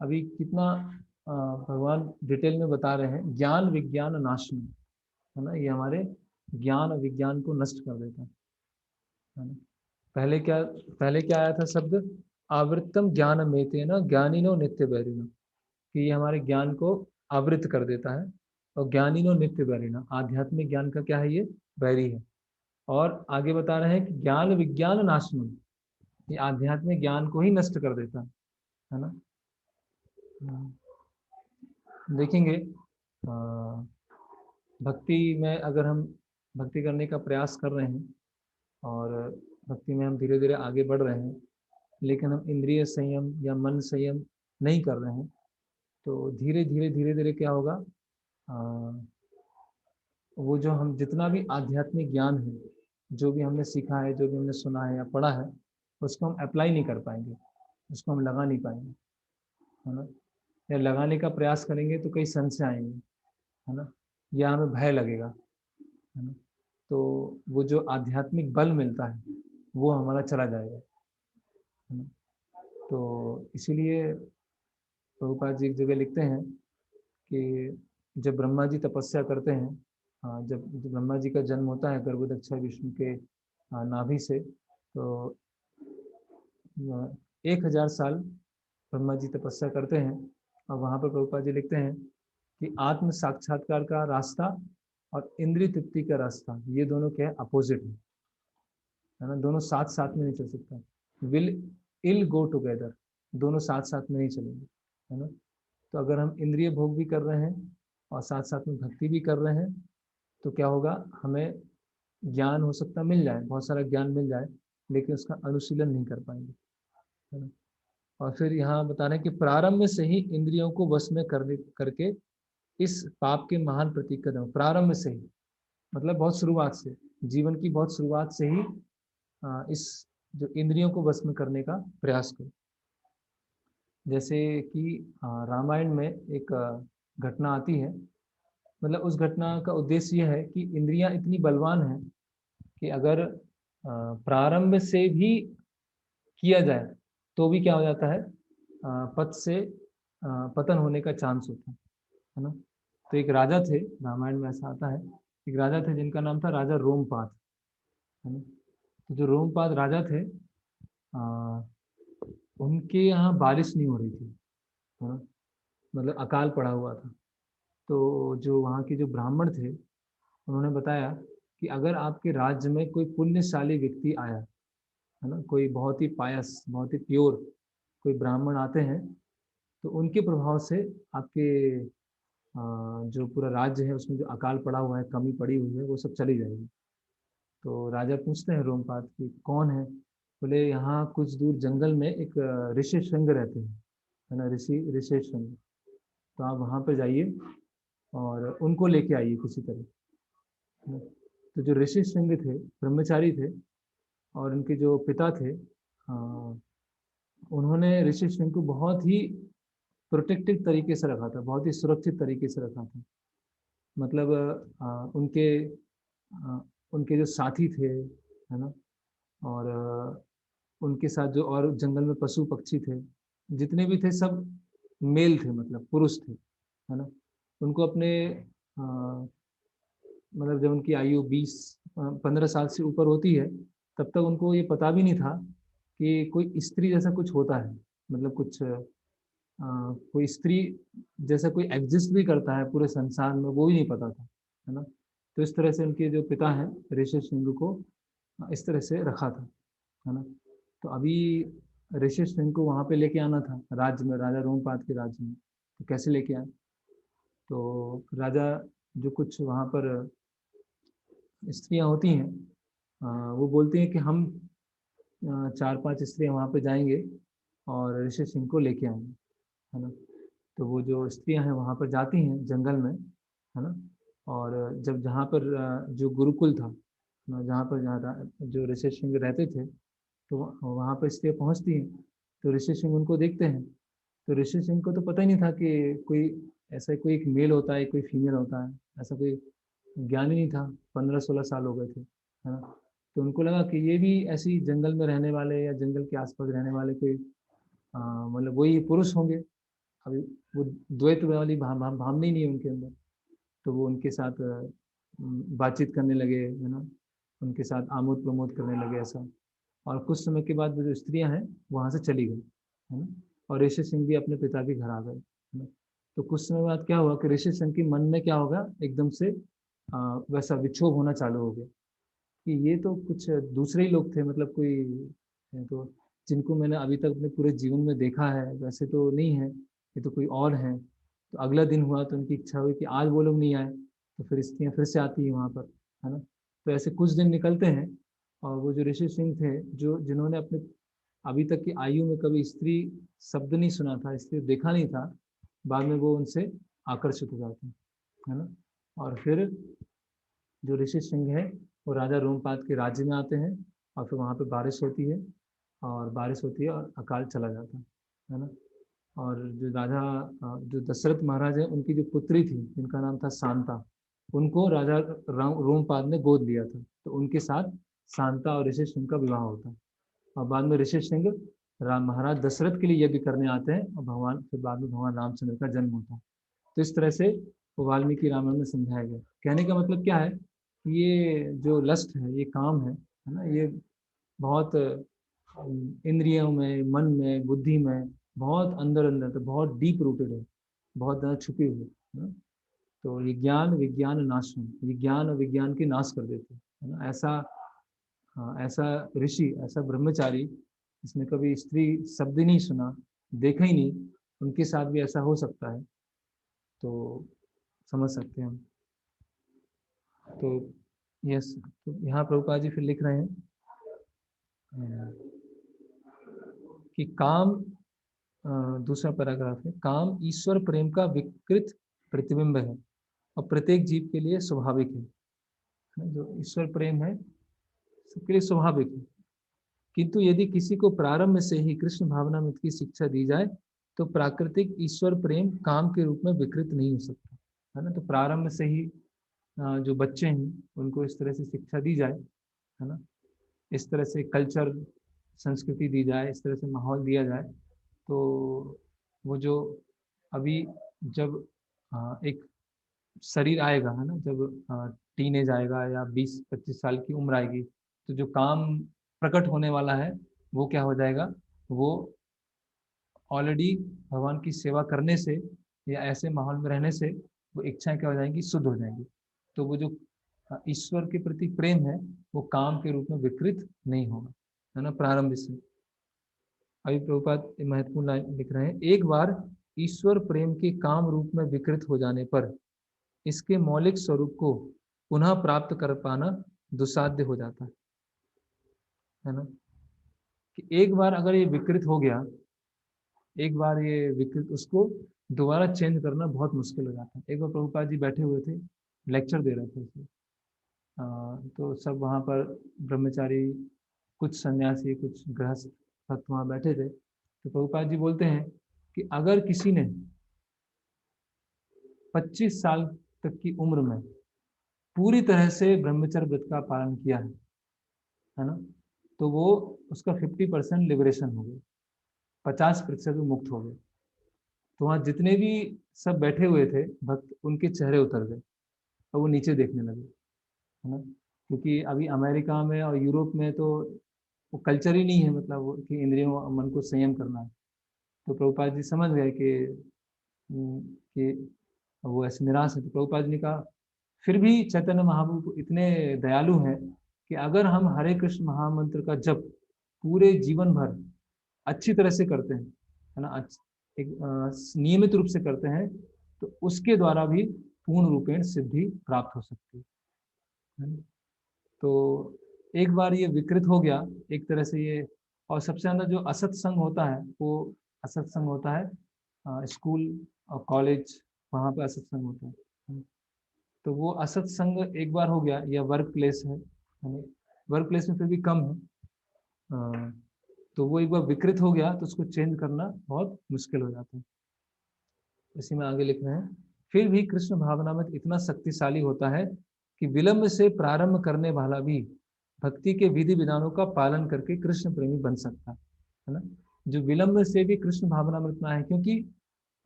अभी कितना भगवान डिटेल में बता रहे हैं, ज्ञान विज्ञान नाशनम, है ना। ये हमारे ज्ञान और विज्ञान को नष्ट कर देता है ना। पहले क्या आया था शब्द, आवृत्तम ज्ञान मेतेन ज्ञानिनो नित्य बैरिणो, कि ये हमारे ज्ञान को आवृत कर देता है। और ज्ञानिनो नित्य बैरिणो, आध्यात्मिक ज्ञान का क्या है, ये बैरी है। और आगे बता रहे हैं कि ज्ञान विज्ञान नाशनम, ये आध्यात्मिक ज्ञान को ही नष्ट कर देता है ना। देखेंगे भक्ति में अगर हम भक्ति करने का प्रयास कर रहे हैं और भक्ति में हम धीरे धीरे आगे बढ़ रहे हैं, लेकिन हम इंद्रिय संयम या मन संयम नहीं कर रहे हैं, तो धीरे धीरे क्या होगा, वो जो हम जितना भी आध्यात्मिक ज्ञान है, जो भी हमने सीखा है, जो भी हमने सुना है या पढ़ा है, उसको हम अप्लाई नहीं कर पाएंगे, उसको हम लगा नहीं पाएंगे, है ना। या लगाने का प्रयास करेंगे तो कई संशय आएंगे, है ना, या हमें भय लगेगा, है ना। तो वो जो आध्यात्मिक बल मिलता है वो हमारा चला जाएगा, है ना। तो इसीलिए प्रभुपाद जी एक जगह लिखते हैं कि जब ब्रह्मा जी तपस्या करते हैं, जब ब्रह्मा जी का जन्म होता है गर्भोदक्षा विष्णु के नाभि से, तो 1000 साल ब्रह्मा जी तपस्या करते हैं। और वहाँ पर प्रभुपाद जी लिखते हैं कि आत्म साक्षात्कार का रास्ता और इंद्रिय तृप्ति का रास्ता, ये दोनों क्या है, अपोजिट है ना। दोनों साथ साथ में नहीं चल सकता, विल इल गो टुगेदर, दोनों साथ साथ में नहीं चलेंगे, है ना। तो अगर हम इंद्रिय भोग भी कर रहे हैं और साथ साथ में भक्ति भी कर रहे हैं, तो क्या होगा, हमें ज्ञान हो सकता मिल जाए, बहुत सारा ज्ञान मिल जाए, लेकिन उसका अनुशीलन नहीं कर पाएंगे, है ना। और फिर यहाँ बता रहे हैं कि प्रारंभ से ही इंद्रियों को वश में करके इस पाप के महान प्रतीक का दमन, प्रारंभ से ही मतलब बहुत शुरुआत से, जीवन की बहुत शुरुआत से ही इस जो इंद्रियों को वश में करने का प्रयास करो। जैसे कि रामायण में एक घटना आती है, मतलब उस घटना का उद्देश्य यह है कि इंद्रियां इतनी बलवान हैं कि अगर प्रारंभ से भी किया जाए तो भी क्या हो जाता है, पद से पतन होने का चांस होता है ना। तो एक राजा थे, रामायण में ऐसा आता है, एक राजा थे जिनका नाम था राजा रोमपाद, है ना। तो जो रोमपाद राजा थे उनके यहाँ बारिश नहीं हो रही थी, हाँ, मतलब अकाल पड़ा हुआ था। तो जो वहाँ के जो ब्राह्मण थे उन्होंने बताया कि अगर आपके राज्य में कोई पुण्यशाली व्यक्ति आया है ना, कोई बहुत ही पायस, बहुत ही प्योर कोई ब्राह्मण आते हैं, तो उनके प्रभाव से आपके जो पूरा राज्य है उसमें जो अकाल पड़ा हुआ है, कमी पड़ी हुई है, वो सब चली जाएगी। तो राजा पूछते हैं रोमपाद की कौन है? बोले यहाँ कुछ दूर जंगल में एक ऋषि शृंग रहते हैं, है ना, ऋषि शृंग। तो आप वहाँ पर जाइए और उनको लेके आइए किसी तरह, है ना। तो जो ऋषि शृंग थे ब्रह्मचारी थे और उनके जो पिता थे उन्होंने ऋषि शृंग को बहुत ही प्रोटेक्टिव तरीके से रखा था, बहुत ही सुरक्षित तरीके से रखा था। मतलब उनके जो साथी थे, है ना, और उनके साथ जो और जंगल में पशु पक्षी थे, जितने भी थे सब मेल थे, मतलब पुरुष थे, है ना। उनको अपने मतलब जब उनकी आयु 20-15 साल से ऊपर होती है तब तक उनको ये पता भी नहीं था कि कोई स्त्री जैसा कुछ होता है, मतलब कुछ कोई स्त्री जैसा कोई एग्जिस्ट भी करता है पूरे संसार में, वो ही नहीं पता था, है ना। तो इस तरह से उनके जो पिता हैं ऋषि शृंग को इस तरह से रखा था, है ना। तो अभी ऋषि शृंग को वहाँ पे लेके आना था राज्य में, राजा रोमपाद के राज्य में। तो कैसे लेके आए? तो राजा जो कुछ वहाँ पर स्त्रियाँ होती हैं वो बोलती हैं कि हम 4-5 स्त्रियाँ वहाँ पे जाएंगे और ऋषि सिंह को लेके आएंगे, है ना। तो वो जो स्त्रियाँ हैं वहाँ पर जाती हैं जंगल में, है ना। और जब जहाँ पर जो गुरुकुल था, जहाँ जो ऋषि सिंह रहते थे, तो वहाँ पर स्त्रियाँ पहुँचती हैं। तो ऋषि सिंह उनको देखते हैं। तो ऋषि सिंह को तो पता ही नहीं था कि कोई ऐसा कोई एक मेल होता है, कोई फीमेल होता है, ऐसा कोई ज्ञान ही नहीं था। 15-16 साल हो गए थे, है ना। तो उनको लगा कि ये भी ऐसी जंगल में रहने वाले या जंगल के आसपास रहने वाले कोई मतलब वही पुरुष होंगे। अभी वो द्वैत वाली भावना ही नहीं है उनके अंदर। तो वो उनके साथ बातचीत करने लगे, है ना, उनके साथ आमोद प्रमोद करने लगे ऐसा। और कुछ समय के बाद वो जो स्त्रियां हैं वहाँ से चली गई, है ना। और ऋषि सिंह भी अपने पिता के घर आ गए, है ना। तो कुछ समय बाद क्या हुआ कि ऋषि सिंह के मन में क्या होगा, एकदम से वैसा विक्षोभ होना चालू हो गया कि ये तो कुछ दूसरे ही लोग थे, मतलब कोई तो जिनको मैंने अभी तक अपने पूरे जीवन में देखा है वैसे तो नहीं है, ये तो कोई और है। तो अगला दिन हुआ तो उनकी इच्छा हुई कि आज वो लोग नहीं आए, तो फिर स्त्रियाँ फिर से आती है वहाँ पर, है ना। तो ऐसे कुछ दिन निकलते हैं और वो जो ऋषि सिंह थे, जो जिन्होंने अपने अभी तक की आयु में कभी स्त्री शब्द नहीं सुना था, स्त्री देखा नहीं था, बाद में वो उनसे आकर्षित हो जाते हैं, है ना। और फिर जो ऋषि सिंह है वो राजा रोमपाद के राज्य में आते हैं और फिर वहाँ पे बारिश होती है, और बारिश होती है और अकाल चला जाता है ना। और जो राजा जो दशरथ महाराज है उनकी जो पुत्री थी जिनका नाम था शांता, उनको राजा रोमपाद ने गोद लिया था। तो उनके साथ शांता और ऋषि सिंह का विवाह होता है। और बाद में ऋषि सिंह राम महाराज दशरथ के लिए यज्ञ करने आते हैं और भगवान फिर बाद में भगवान रामचंद्र का जन्म होता है। तो इस तरह से वाल्मीकि रामायण में समझाया गया। कहने का मतलब क्या है, ये जो लस्ट है, ये काम है ना, ये बहुत इंद्रियों में, मन में, बुद्धि में बहुत अंदर अंदर तो बहुत डीप रूटेड है, बहुत ज़्यादा छुपी हुई है ना। तो ये ज्ञान विज्ञान नाशम, ये ज्ञान और विज्ञान के नाश कर देते हैं, है ना। ऐसा ऐसा ऋषि, ऐसा ब्रह्मचारी जिसने कभी स्त्री शब्द ही नहीं सुना, देखा ही नहीं, उनके साथ भी ऐसा हो सकता है, तो समझ सकते हैं हम। तो यस, तो यहाँ प्रभुपाद जी फिर लिख रहे हैं कि काम, दूसरा पैराग्राफ है, काम ईश्वर प्रेम का विकृत प्रतिबिंब है और प्रत्येक जीव के लिए स्वाभाविक है। जो ईश्वर प्रेम है सबके लिए स्वाभाविक है, किंतु यदि किसी को प्रारंभ से ही कृष्ण भावना में की शिक्षा दी जाए तो प्राकृतिक ईश्वर प्रेम काम के रूप में विकृत नहीं हो सकता, है ना। तो प्रारंभ से ही जो बच्चे हैं उनको इस तरह से शिक्षा दी जाए, है ना, इस तरह से कल्चर संस्कृति दी जाए, इस तरह से माहौल दिया जाए, तो वो जो अभी जब एक शरीर आएगा, है ना, जब टीनेज आएगा या 20-25 साल की उम्र आएगी, तो जो काम प्रकट होने वाला है वो क्या हो जाएगा, वो ऑलरेडी भगवान की सेवा करने से या ऐसे माहौल में रहने से वो इच्छाएं क्या हो जाएंगी, शुद्ध हो जाएंगी। तो वो जो ईश्वर के प्रति प्रेम है वो काम के रूप में विकृत नहीं होगा, है ना, प्रारंभ से। अभी प्रभुपाद महत्वपूर्ण लाइन लिख रहे हैं, एक बार ईश्वर प्रेम के काम रूप में विकृत हो जाने पर इसके मौलिक स्वरूप को पुनः प्राप्त कर पाना दुस्साध्य हो जाता है ना। कि एक बार अगर ये विकृत हो गया, एक बार ये विकृत, उसको दोबारा चेंज करना बहुत मुश्किल हो जाता है। एक बार प्रभुपाद जी बैठे हुए थे, लेक्चर दे रहे थे उसमें, तो सब वहाँ पर ब्रह्मचारी, कुछ सन्यासी, कुछ गृहस्थ भक्त वहाँ बैठे थे। तो प्रभुपाद जी बोलते हैं कि अगर किसी ने 25 साल तक की उम्र में पूरी तरह से ब्रह्मचर्य व्रत का पालन किया है ना, तो वो उसका 50% लिबरेशन हो गया, 50% मुक्त हो गए। तो वहाँ जितने भी सब बैठे हुए थे भक्त, उनके चेहरे उतर गए और वो नीचे देखने लगे, है ना। क्योंकि अभी अमेरिका में और यूरोप में तो वो कल्चर ही नहीं है, मतलब वो कि इंद्रियों मन को संयम करना है। तो प्रभुपाद जी समझ गए कि वो ऐसे निराश है। तो प्रभुपाद जी ने कहा, फिर भी चैतन्य महाप्रभु इतने दयालु हैं कि अगर हम हरे कृष्ण महामंत्र का जप पूरे जीवन भर अच्छी तरह से करते हैं, है ना, एक नियमित रूप से करते हैं, तो उसके द्वारा भी पूर्ण रूपेण सिद्धि प्राप्त हो सकती है। तो एक बार ये विकृत हो गया एक तरह से ये, और सबसे ज्यादा जो असत्संग होता है वो असत्संग होता है स्कूल और कॉलेज, वहाँ पे असत्संग होता है। तो वो असत्संग एक बार हो गया, या वर्क प्लेस है, वर्क प्लेस में फिर भी कम है, तो वो एक बार विकृत हो गया तो उसको चेंज करना बहुत मुश्किल हो जाता है। इसी में आगे लिख रहे हैं, फिर भी कृष्ण भावना में इतना शक्तिशाली होता है कि विलंब से प्रारंभ करने वाला भी भक्ति के विधि विधानों का पालन करके कृष्ण प्रेमी बन सकता है ना। जो विलंब से भी कृष्ण भावना में इतना है, क्योंकि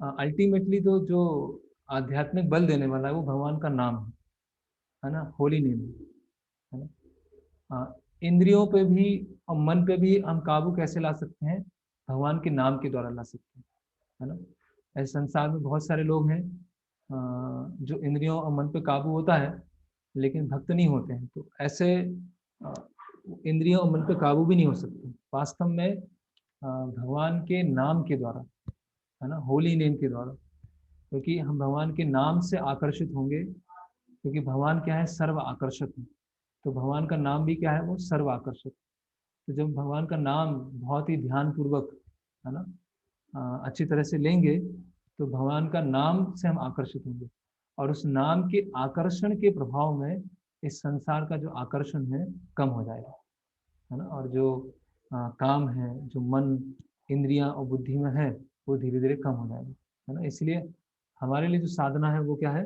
अल्टीमेटली तो जो आध्यात्मिक बल देने वाला है वो भगवान का नाम है ना, होली नेम है ना। इंद्रियों पे भी और मन पे भी हम काबू कैसे ला सकते हैं, भगवान के नाम के द्वारा ला सकते हैं, है ना। ऐसे संसार में बहुत सारे लोग हैं जो इंद्रियों और मन पे काबू होता है लेकिन भक्त नहीं होते हैं। तो ऐसे इंद्रियों और मन पे काबू भी नहीं हो सकते वास्तव में भगवान के नाम के द्वारा, है ना, होली नेम के द्वारा। क्योंकि हम भगवान के नाम से आकर्षित होंगे, क्योंकि भगवान क्या है, सर्व आकर्षक है। तो भगवान का नाम भी क्या है, वो सर्व आकर्षक। तो जब भगवान का नाम बहुत ही ध्यान पूर्वक, है ना, अच्छी तरह से लेंगे तो भगवान का नाम से हम आकर्षित होंगे, और उस नाम के आकर्षण के प्रभाव में इस संसार का जो आकर्षण है कम हो जाएगा, है ना। और जो काम है, जो मन, इंद्रियां और बुद्धि में है, वो धीरे धीरे कम हो जाएगा, है ना। इसलिए हमारे लिए जो साधना है वो क्या है,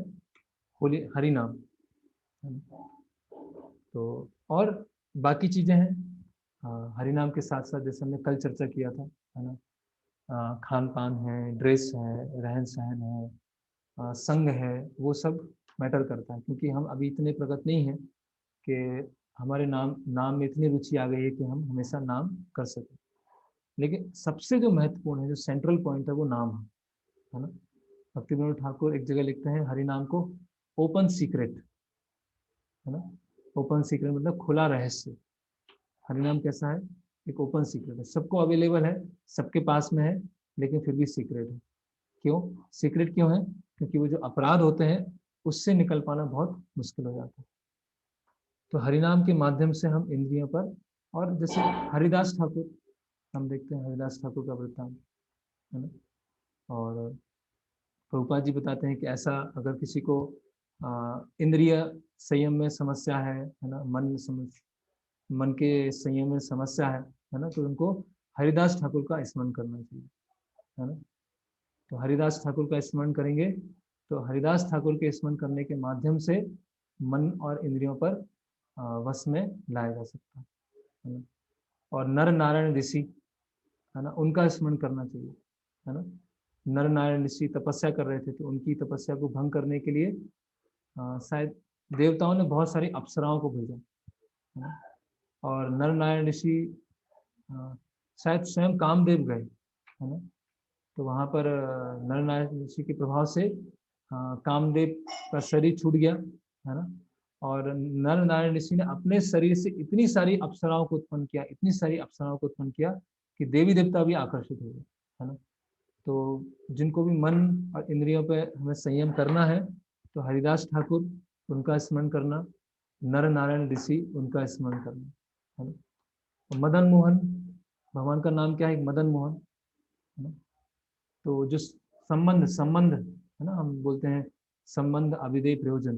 होली हरि नाम। तो और बाकी चीजें हैं हरि नाम के साथ साथ, जैसे हमने कल चर्चा किया था, है ना, खान पान है, ड्रेस है, रहन सहन है, संग है, वो सब मैटर करता है। क्योंकि हम अभी इतने प्रगत नहीं हैं कि हमारे नाम में इतनी रुचि आ गई है कि हम हमेशा नाम कर सकें। लेकिन सबसे जो महत्वपूर्ण है, जो सेंट्रल पॉइंट है, वो नाम है ना। भक्ति विनोद ठाकुर एक जगह लिखते हैं हरि नाम को ओपन सीक्रेट, है ना। ओपन सीक्रेट मतलब खुला रहस्य। हरि नाम कैसा है, एक ओपन सीक्रेट है, सबको अवेलेबल है, सबके पास में है, लेकिन फिर भी सीक्रेट है। क्यों सीक्रेट क्यों है, क्योंकि वो जो अपराध होते हैं उससे निकल पाना बहुत मुश्किल हो जाता है। तो हरिनाम के माध्यम से हम इंद्रियों पर, और जैसे हरिदास ठाकुर, हम देखते हैं हरिदास ठाकुर का वृत्तांत, है ना। और प्रभुपाद जी बताते हैं कि ऐसा अगर किसी को इंद्रिय संयम में समस्या है ना, मन के संयम में समस्या है ना, तो उनको हरिदास ठाकुर का स्मरण करना चाहिए, है ना। तो हरिदास ठाकुर का स्मरण करेंगे तो हरिदास ठाकुर के स्मरण करने के माध्यम से मन और इंद्रियों पर वश में लाया जा सकता है ना। और नर नारायण ऋषि, है ना, उनका स्मरण करना चाहिए, है ना। नर नारायण ऋषि तपस्या कर रहे थे, तो उनकी तपस्या को भंग करने के लिए शायद देवताओं ने बहुत सारी अप्सराओं को भेजा, है ना। और नर नारायण ऋषि शायद स्वयं कामदेव गए, है ना। तो वहाँ पर नर नारायण ऋषि के प्रभाव से कामदेव का शरीर छूट गया, है ना। और नर नारायण ऋषि ने अपने शरीर से इतनी सारी अप्सराओं को उत्पन्न किया, इतनी सारी अप्सराओं को उत्पन्न किया कि देवी देवता भी आकर्षित हो गए, है ना। तो जिनको भी मन और इंद्रियों पे हमें संयम करना है तो हरिदास ठाकुर उनका स्मरण करना, नर नारायण ऋषि उनका स्मरण करना, है ना। तो मदन मोहन, भगवान का नाम क्या है? मदन मोहन, है ना। तो जो संबंध है ना, हम बोलते हैं संबंध अभिधेय प्रयोजन,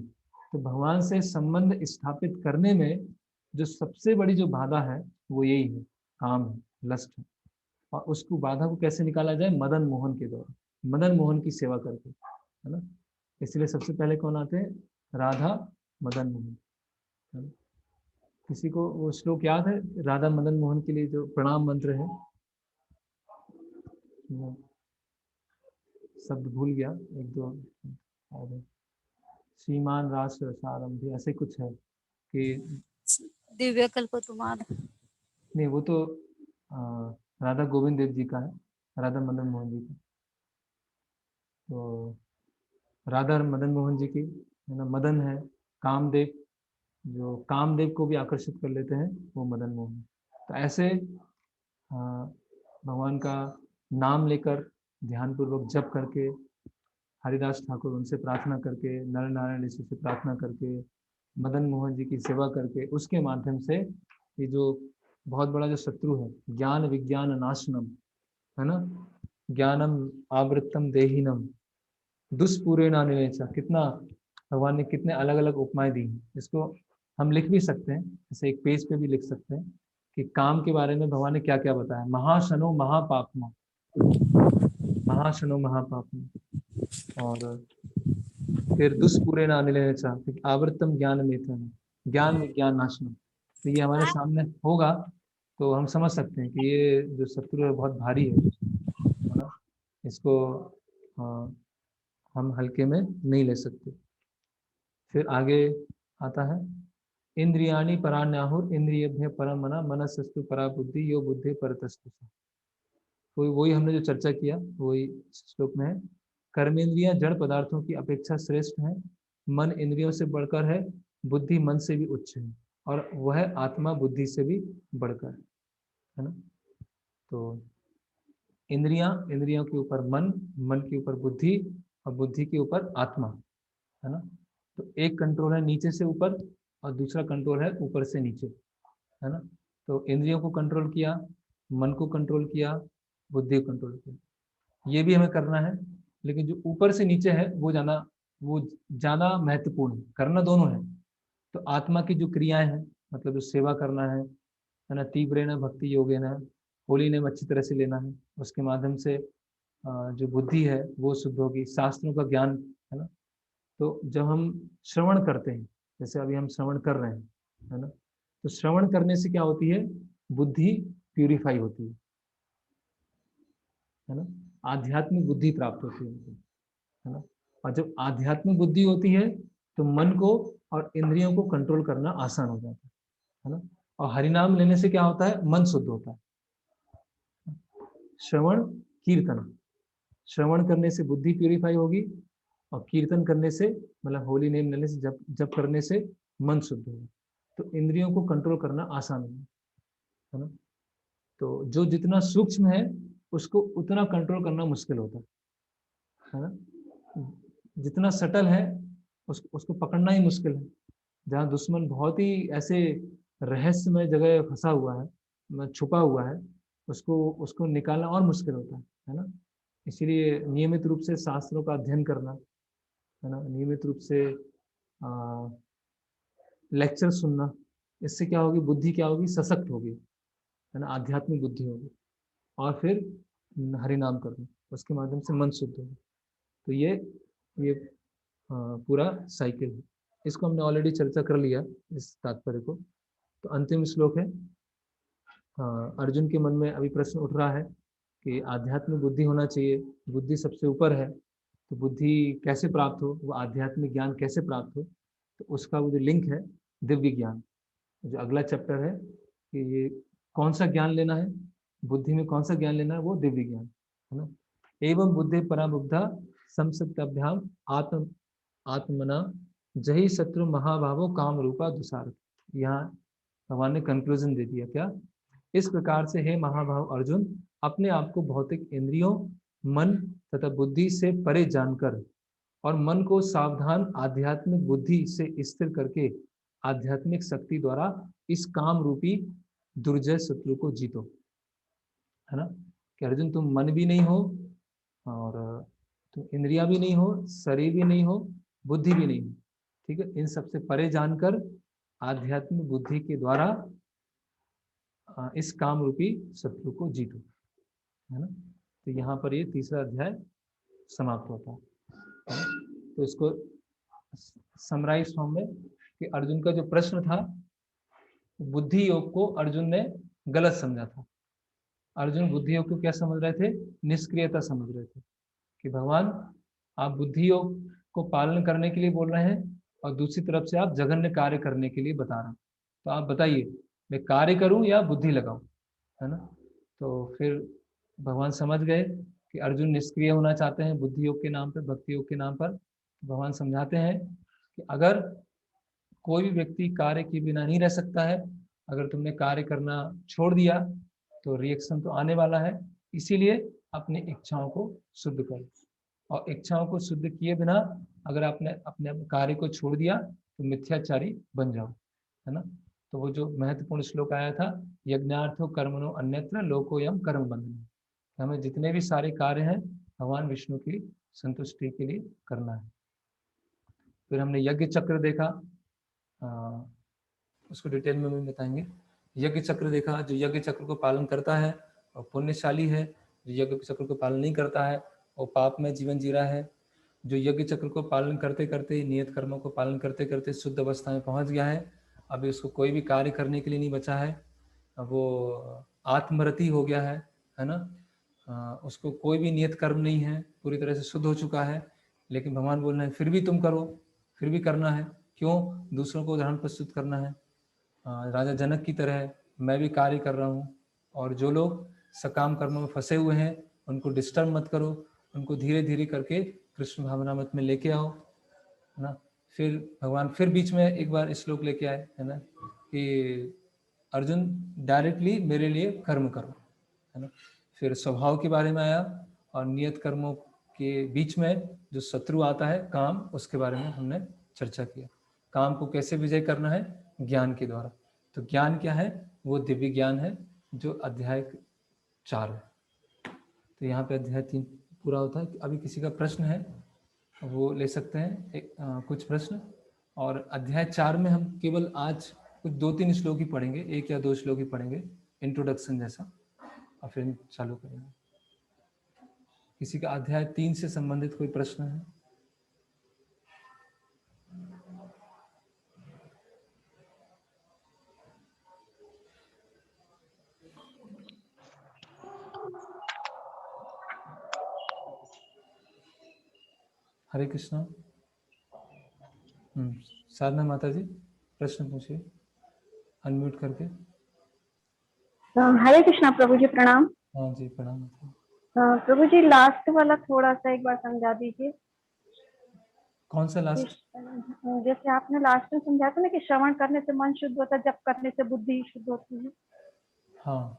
तो भगवान से संबंध स्थापित करने में जो सबसे बड़ी जो बाधा है वो यही है, काम है, लस्ट है। और उसको बाधा को कैसे निकाला जाए? मदन मोहन के द्वारा, मदन मोहन की सेवा करके, है ना। इसलिए सबसे पहले कौन आते हैं? राधा मदन मोहन, है ना? किसी को वो श्लोक याद है राधा मदन मोहन के लिए जो प्रणाम मंत्र है? शब्द भूल गया, एक दो और श्रीमान रास रसारंभी ऐसे कुछ है कि दिव्य कल्पतुमार। नहीं, वो तो राधा गोविंद देव जी का है, राधा मदन मोहन जी का। तो राधा मदन मोहन जी की, है ना। मदन है कामदेव, जो कामदेव को भी आकर्षित कर लेते हैं, वो मदन मोहन। तो ऐसे भगवान का नाम लेकर ध्यानपूर्वक जप करके, हरिदास ठाकुर उनसे प्रार्थना करके, नर नारायण ऋषि से प्रार्थना करके, मदन मोहन जी की सेवा करके, उसके माध्यम से ये जो बहुत बड़ा जो शत्रु है ज्ञान विज्ञान नाशनम, है ना, ज्ञानम आवृत्तम देहिनम दुष्पूरे नानिवेचा, कितना भगवान ने कितने अलग अलग उपमाएं दी। इसको हम लिख भी सकते हैं, जैसे एक पेज पे भी लिख सकते हैं कि काम के बारे में भगवान ने क्या क्या बताया। महाशनो महापापमा, महाशनो महापापमा, और फिर दुष्पूरे नानिवेचा, आवृत्तम ज्ञान मेथन, ज्ञान विज्ञान नाशनम। तो ये हमारे सामने होगा तो हम समझ सकते हैं कि ये जो शत्रु है बहुत भारी है ना, इसको हम हल्के में नहीं ले सकते। फिर आगे आता है इंद्रियाणि पराण्याहुर इंद्रियभ्य परम मना मनसस्तु परा बुद्धि यो बुद्धि परतस्तु। वही हमने जो चर्चा किया वही श्लोक में है। कर्मेंद्रियां जड़ पदार्थों की अपेक्षा श्रेष्ठ है, मन इंद्रियों से बढ़कर है, बुद्धि मन से भी उच्च है, और वह आत्मा बुद्धि से भी बढ़कर है ना। तो इंद्रियों के ऊपर मन, मन के ऊपर बुद्धि, और बुद्धि के ऊपर आत्मा, है ना। तो एक कंट्रोल है नीचे से ऊपर और दूसरा कंट्रोल है ऊपर से नीचे, है ना। तो इंद्रियों को कंट्रोल किया, मन को कंट्रोल किया, बुद्धि को कंट्रोल किया, ये भी हमें करना है। लेकिन जो ऊपर से नीचे है वो ज्यादा महत्वपूर्ण है, करना दोनों है। तो आत्मा की जो क्रियाएं हैं, मतलब जो सेवा करना है ना, तीव्रेण भक्ति योगेन, होली नेम अच्छी तरह से लेना है, उसके माध्यम से जो बुद्धि है वो शुद्ध होगी, शास्त्रों का ज्ञान, है ना। तो जब हम श्रवण करते हैं, जैसे अभी हम श्रवण कर रहे हैं, है ना, तो श्रवण करने से क्या होती है? बुद्धि प्यूरिफाई होती है ना, आध्यात्मिक बुद्धि प्राप्त होती है ना। और जब आध्यात्मिक बुद्धि होती है तो मन को और इंद्रियों को कंट्रोल करना आसान हो जाता है ना। और हरिनाम लेने से क्या होता है? मन शुद्ध होता है। श्रवण कीर्तन, श्रवण करने से बुद्धि प्यूरिफाई होगी, और कीर्तन करने से, मतलब होली नेम लेने से, जप करने से मन शुद्ध होगा। तो इंद्रियों को कंट्रोल करना आसान है ना। तो जो जितना सूक्ष्म है उसको उतना कंट्रोल करना मुश्किल होता है ना। जितना सटल है उसको पकड़ना ही मुश्किल है। जहाँ दुश्मन बहुत ही ऐसे रहस्यमय जगह फंसा हुआ है, छुपा हुआ है, उसको निकालना और मुश्किल होता है ना। इसीलिए नियमित रूप से शास्त्रों का अध्ययन करना, है ना, नियमित रूप से लेक्चर सुनना, इससे क्या होगी? बुद्धि क्या होगी? सशक्त होगी, है ना, आध्यात्मिक बुद्धि होगी। और फिर हरि नाम करना, उसके माध्यम से मन शुद्ध होगा। तो ये पूरा साइकिल है। इसको हमने ऑलरेडी चर्चा कर लिया, इस तात्पर्य को। तो अंतिम श्लोक है, अर्जुन के मन में अभी प्रश्न उठ रहा है कि आध्यात्मिक बुद्धि होना चाहिए, बुद्धि सबसे ऊपर है, तो बुद्धि कैसे प्राप्त हो, वो आध्यात्मिक ज्ञान कैसे प्राप्त हो? तो उसका वो जो लिंक है दिव्य ज्ञान, जो अगला चैप्टर है कि ये कौन सा ज्ञान लेना है, बुद्धि में कौन सा ज्ञान लेना है, वो दिव्य ज्ञान है ना। एवं बुद्धि पराबुद्धा संसक्तभ्याम आत्मना जही शत्रु महाभावो काम रूपा दुसार। यहाँ भगवान ने कंक्लूजन दे दिया क्या, इस प्रकार से हे महाभाव अर्जुन, अपने आप को भौतिक इंद्रियों, मन तथा बुद्धि से परे जानकर और मन को सावधान आध्यात्मिक बुद्धि से स्थिर करके आध्यात्मिक शक्ति द्वारा इस काम रूपी दुर्जय शत्रु को जीतो, है ना। कि अर्जुन तुम मन भी नहीं हो और तुम इंद्रिया भी नहीं हो, शरीर भी नहीं हो, बुद्धि भी नहीं हो, ठीक है। इन सबसे परे जानकर आध्यात्मिक बुद्धि के द्वारा इस काम रूपी शत्रु को जीतो, है ना। तो यहाँ पर ये तीसरा अध्याय समाप्त होता है। तो इसको समराइज फॉर्म में कि अर्जुन का जो प्रश्न था, बुद्धि योग को अर्जुन ने गलत समझा था। अर्जुन बुद्धि योग को क्या समझ रहे थे, निष्क्रियता समझ रहे थे कि भगवान आप बुद्धि योग को पालन करने के लिए बोल रहे हैं और दूसरी तरफ से आप जघन्य कार्य करने के लिए बता रहे हैं। तो आप बताइए मैं कार्य करूं या बुद्धि लगाऊं, है ना। तो फिर भगवान समझ गए कि अर्जुन निष्क्रिय होना चाहते हैं बुद्धि योग के नाम पर, भक्ति योग के नाम पर। भगवान समझाते हैं कि अगर कोई भी व्यक्ति कार्य के बिना नहीं रह सकता है, अगर तुमने कार्य करना छोड़ दिया तो रिएक्शन तो आने वाला है, इसीलिए अपनी इच्छाओं को शुद्ध करो। और इच्छाओं को शुद्ध किए बिना अगर आपने अपने कार्य को छोड़ दिया तो मिथ्याचारी बन जाओ, है ना। तो वो जो महत्वपूर्ण श्लोक आया था, यज्ञार्थो कर्मणो अन्यत्र लोकोयम कर्म बंधन, हमें जितने भी सारे कार्य हैं भगवान विष्णु की संतुष्टि के लिए करना है। फिर हमने यज्ञ चक्र देखा, उसको डिटेल में भी बताएंगे। यज्ञ चक्र देखा, जो यज्ञ चक्र को पालन करता है और पुण्यशाली है, जो यज्ञ चक्र को पालन नहीं करता है वो पाप में जीवन जी रहा है। जो यज्ञ चक्र को पालन करते करते, नियत कर्मों को पालन करते करते शुद्ध अवस्था में पहुंच गया है, अभी उसको कोई भी कार्य करने के लिए नहीं बचा है, वो आत्मरति हो गया है ना। उसको कोई भी नियत कर्म नहीं है, पूरी तरह से शुद्ध हो चुका है। लेकिन भगवान बोल रहे हैं फिर भी तुम करो, फिर भी करना है। क्यों? दूसरों को उदाहरण प्रस्तुत करना है। राजा जनक की तरह मैं भी कार्य कर रहा हूँ, और जो लोग सकाम कर्मों में फंसे हुए हैं उनको डिस्टर्ब मत करो, उनको धीरे धीरे करके कृष्ण भावनामृत में लेके आओ, है ना। फिर भगवान फिर बीच में एक बार श्लोक लेके आए, है ना, कि अर्जुन डायरेक्टली मेरे लिए कर्म करो, है ना। फिर स्वभाव के बारे में आया और नियत कर्मों के बीच में जो शत्रु आता है काम, उसके बारे में हमने चर्चा किया। काम को कैसे विजय करना है, ज्ञान के द्वारा। तो ज्ञान क्या है, वो दिव्य ज्ञान है जो अध्याय 4 है। तो यहाँ पे अध्याय 3 पूरा होता है। अभी किसी का प्रश्न है वो ले सकते हैं, कुछ प्रश्न। और अध्याय 4 में हम केवल आज कुछ 2-3 श्लोक ही पढ़ेंगे, 1 या 2 श्लोक ही पढ़ेंगे, इंट्रोडक्शन जैसा, और फिर चालू करेंगे। किसी का अध्याय 3 से संबंधित कोई प्रश्न है? हरे कृष्णा। साधना माता जी प्रश्न पूछिए अनम्यूट करके। हरे कृष्णा प्रभु जी, प्रणाम। हाँ जी प्रणाम। प्रभु जी लास्ट वाला थोड़ा सा एक बार समझा दीजिए। कौन सा लास्ट? जैसे आपने लास्ट में समझाया था ना कि श्रवण करने से मन शुद्ध होता है, जप करने से बुद्धि शुद्ध होती है। हाँ,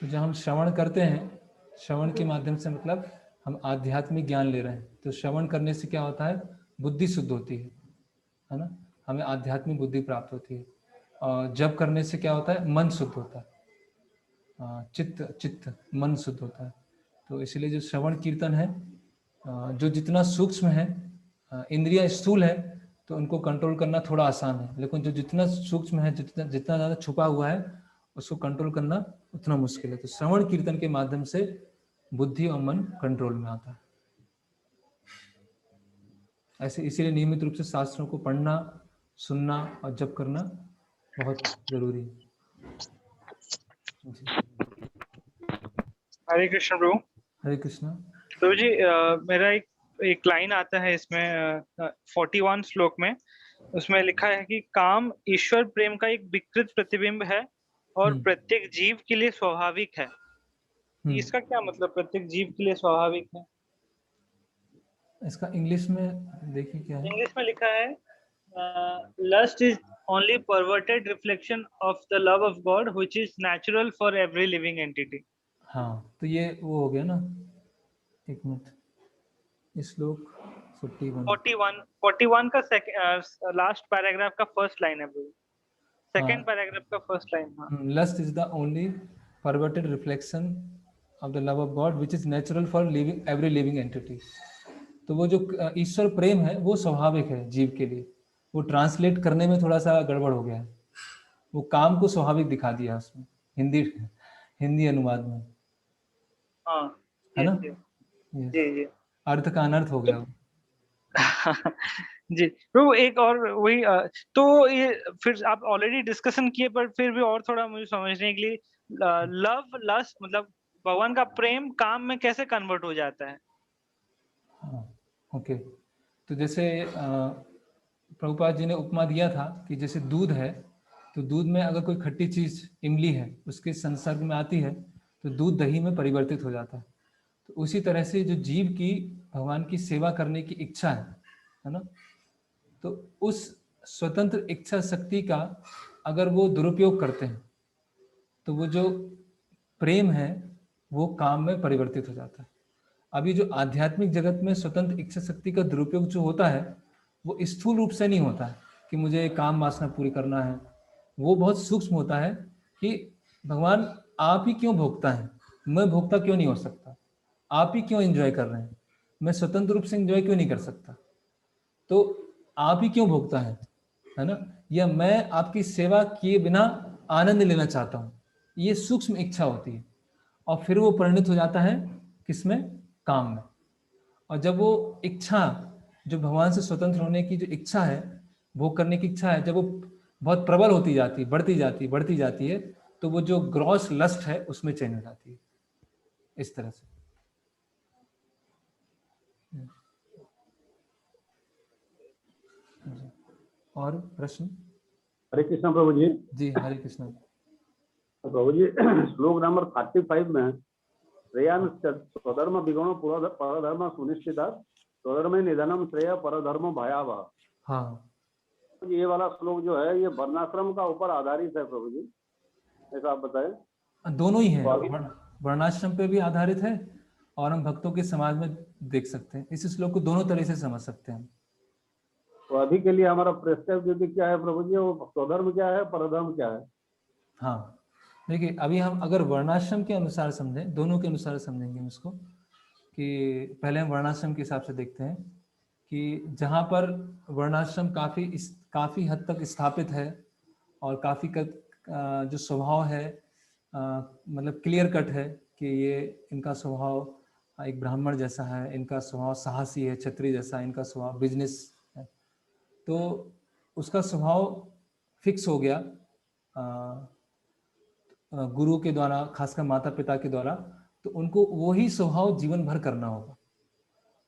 तो जब हम श्रवण करते हैं, श्रवण के माध्यम से मतलब हम आध्यात्मिक ज्ञान ले रहे हैं, तो श्रवण करने से क्या होता है, बुद्धि शुद्ध होती है ना, हमें आध्यात्मिक बुद्धि प्राप्त होती है। और जप करने से क्या होता है, मन शुद्ध होता है, चित्त मन शुद्ध होता है। तो इसलिए जो श्रवण कीर्तन है, जो जितना सूक्ष्म है, इंद्रियां स्थूल है तो उनको कंट्रोल करना थोड़ा आसान है, लेकिन जो जितना सूक्ष्म है, जितना ज़्यादा छुपा हुआ है, उसको कंट्रोल करना उतना मुश्किल है। तो श्रवण कीर्तन के माध्यम से बुद्धि और मन कंट्रोल में आता है। ऐसे इसीलिए नियमित रूप से शास्त्रों को पढ़ना, सुनना और जप करना बहुत जरूरी है। हरे कृष्ण प्रभु। हरे कृष्णा प्रभु जी, मेरा एक लाइन आता है इसमें 41 श्लोक में, उसमें लिखा है कि काम ईश्वर प्रेम का एक विकृत प्रतिबिंब है और प्रत्येक जीव के लिए स्वाभाविक है। इसका क्या मतलब, प्रत्येक जीव के लिए स्वाभाविक है? इसका इंग्लिश में देखिए क्या है। इंग्लिश में लिखा है lust is only perverted reflection of the love of God which is natural for every living entity. हाँ, तो ये वो हो गया ना, एक मिनट, श्लोक 41 का लास्ट पैराग्राफ का फर्स्ट लाइन है ब्रो, सेकंड पैराग्राफ का फर्स्ट लाइन। हाँ, lust is the only perverted reflection of the love of God which is natural for living every living entity. तो वो जो ईश्वर प्रेम है वो स्वाभाविक है जीव के लिए, वो ट्रांसलेट करने में थोड़ा सा गड़बड़ हो गया है, वो काम को स्वाभाविक दिखा दिया उसमें हिंदी अनुवाद में। हाँ, है ना? जी जी, अर्थ का अनर्थ हो गया वो। जी प्रभु, एक और वही तो ये फिर आप ऑलरेडी डिस्कशन किए, पर फिर भी और थोड़ा मुझे समझने के लिए, लव लस्ट मतलब भगवान का प्रेम काम में कैसे कन्वर्ट हो जाता है? ओके, तो जैसे प्रभुपाद जी ने उपमा दिया था कि जैसे दूध है, तो दूध में अगर कोई खट्टी चीज इमली है उसके संसर्ग में आती है तो दूध दही में परिवर्तित हो जाता है। तो उसी तरह से जो जीव की भगवान की सेवा करने की इच्छा है ना, तो उस स्वतंत्र इच्छा शक्ति का अगर वो दुरुपयोग करते हैं तो वो जो प्रेम है वो काम में परिवर्तित हो जाता है। अभी जो आध्यात्मिक जगत में स्वतंत्र इच्छा शक्ति का दुरुपयोग जो होता है वो स्थूल रूप से नहीं होता है कि मुझे काम वासना पूरी करना है, वो बहुत सूक्ष्म होता है कि भगवान आप ही क्यों भोगता है, मैं भोगता क्यों नहीं हो सकता, आप ही क्यों एंजॉय कर रहे हैं, मैं स्वतंत्र रूप से एंजॉय क्यों नहीं कर सकता, तो आप ही क्यों भोगता है ना, या मैं आपकी सेवा किए बिना आनंद लेना चाहता हूँ, ये सूक्ष्म इच्छा होती है। और फिर वो परिणत हो जाता है किसमें, काम में। और जब वो इच्छा जो भगवान से स्वतंत्र होने की जो इच्छा है, भोग करने की इच्छा है, जब वो बहुत प्रबल होती जाती है, बढ़ती जाती है, तो वो जो ग्रॉस लस्ट है उसमें चेंज हो जाती है, इस तरह से। और प्रश्न? हरे कृष्ण प्रभु जी। जी हरे कृष्ण प्रभु जी, श्लोक नंबर 35 में श्रेयान स्वधर्म विगुणो परधर्म सुनिश्चित स्वधर्म निधनम श्रेय परधर्म भयावह। हाँ, ये वाला श्लोक जो है ये वर्णाश्रम का ऊपर आधारित है प्रभु जी, ऐसा आप बताएं। दोनों ही है, वर्णाश्रम पे भी आधारित है और हम भक्तों के समाज में देख सकते हैं। इस श्लोक को दोनों तरह से समझ सकते हैं। तो अभी के लिए हमारा प्रेस्क्राइब ड्यूटी क्या है प्रभु जी, वो स्वधर्म क्या है, परधर्म क्या है? हाँ, देखिए अभी हम अगर वर्णाश्रम के अनुसार समझें, दोनों के अनुसार समझेंगे हम इसको, कि पहले हम वर्णाश्रम के हिसाब से देखते हैं कि जहाँ पर वर्णाश्रम काफ़ी हद तक स्थापित है और काफ़ी जो स्वभाव है मतलब क्लियर कट है कि ये इनका स्वभाव एक ब्राह्मण जैसा है, इनका स्वभाव साहसी है, क्षत्रिय जैसा, इनका स्वभाव बिजनेस है, तो उसका स्वभाव फिक्स हो गया गुरु के द्वारा, खासकर माता पिता के द्वारा, तो उनको वही स्वभाव जीवन भर करना होगा।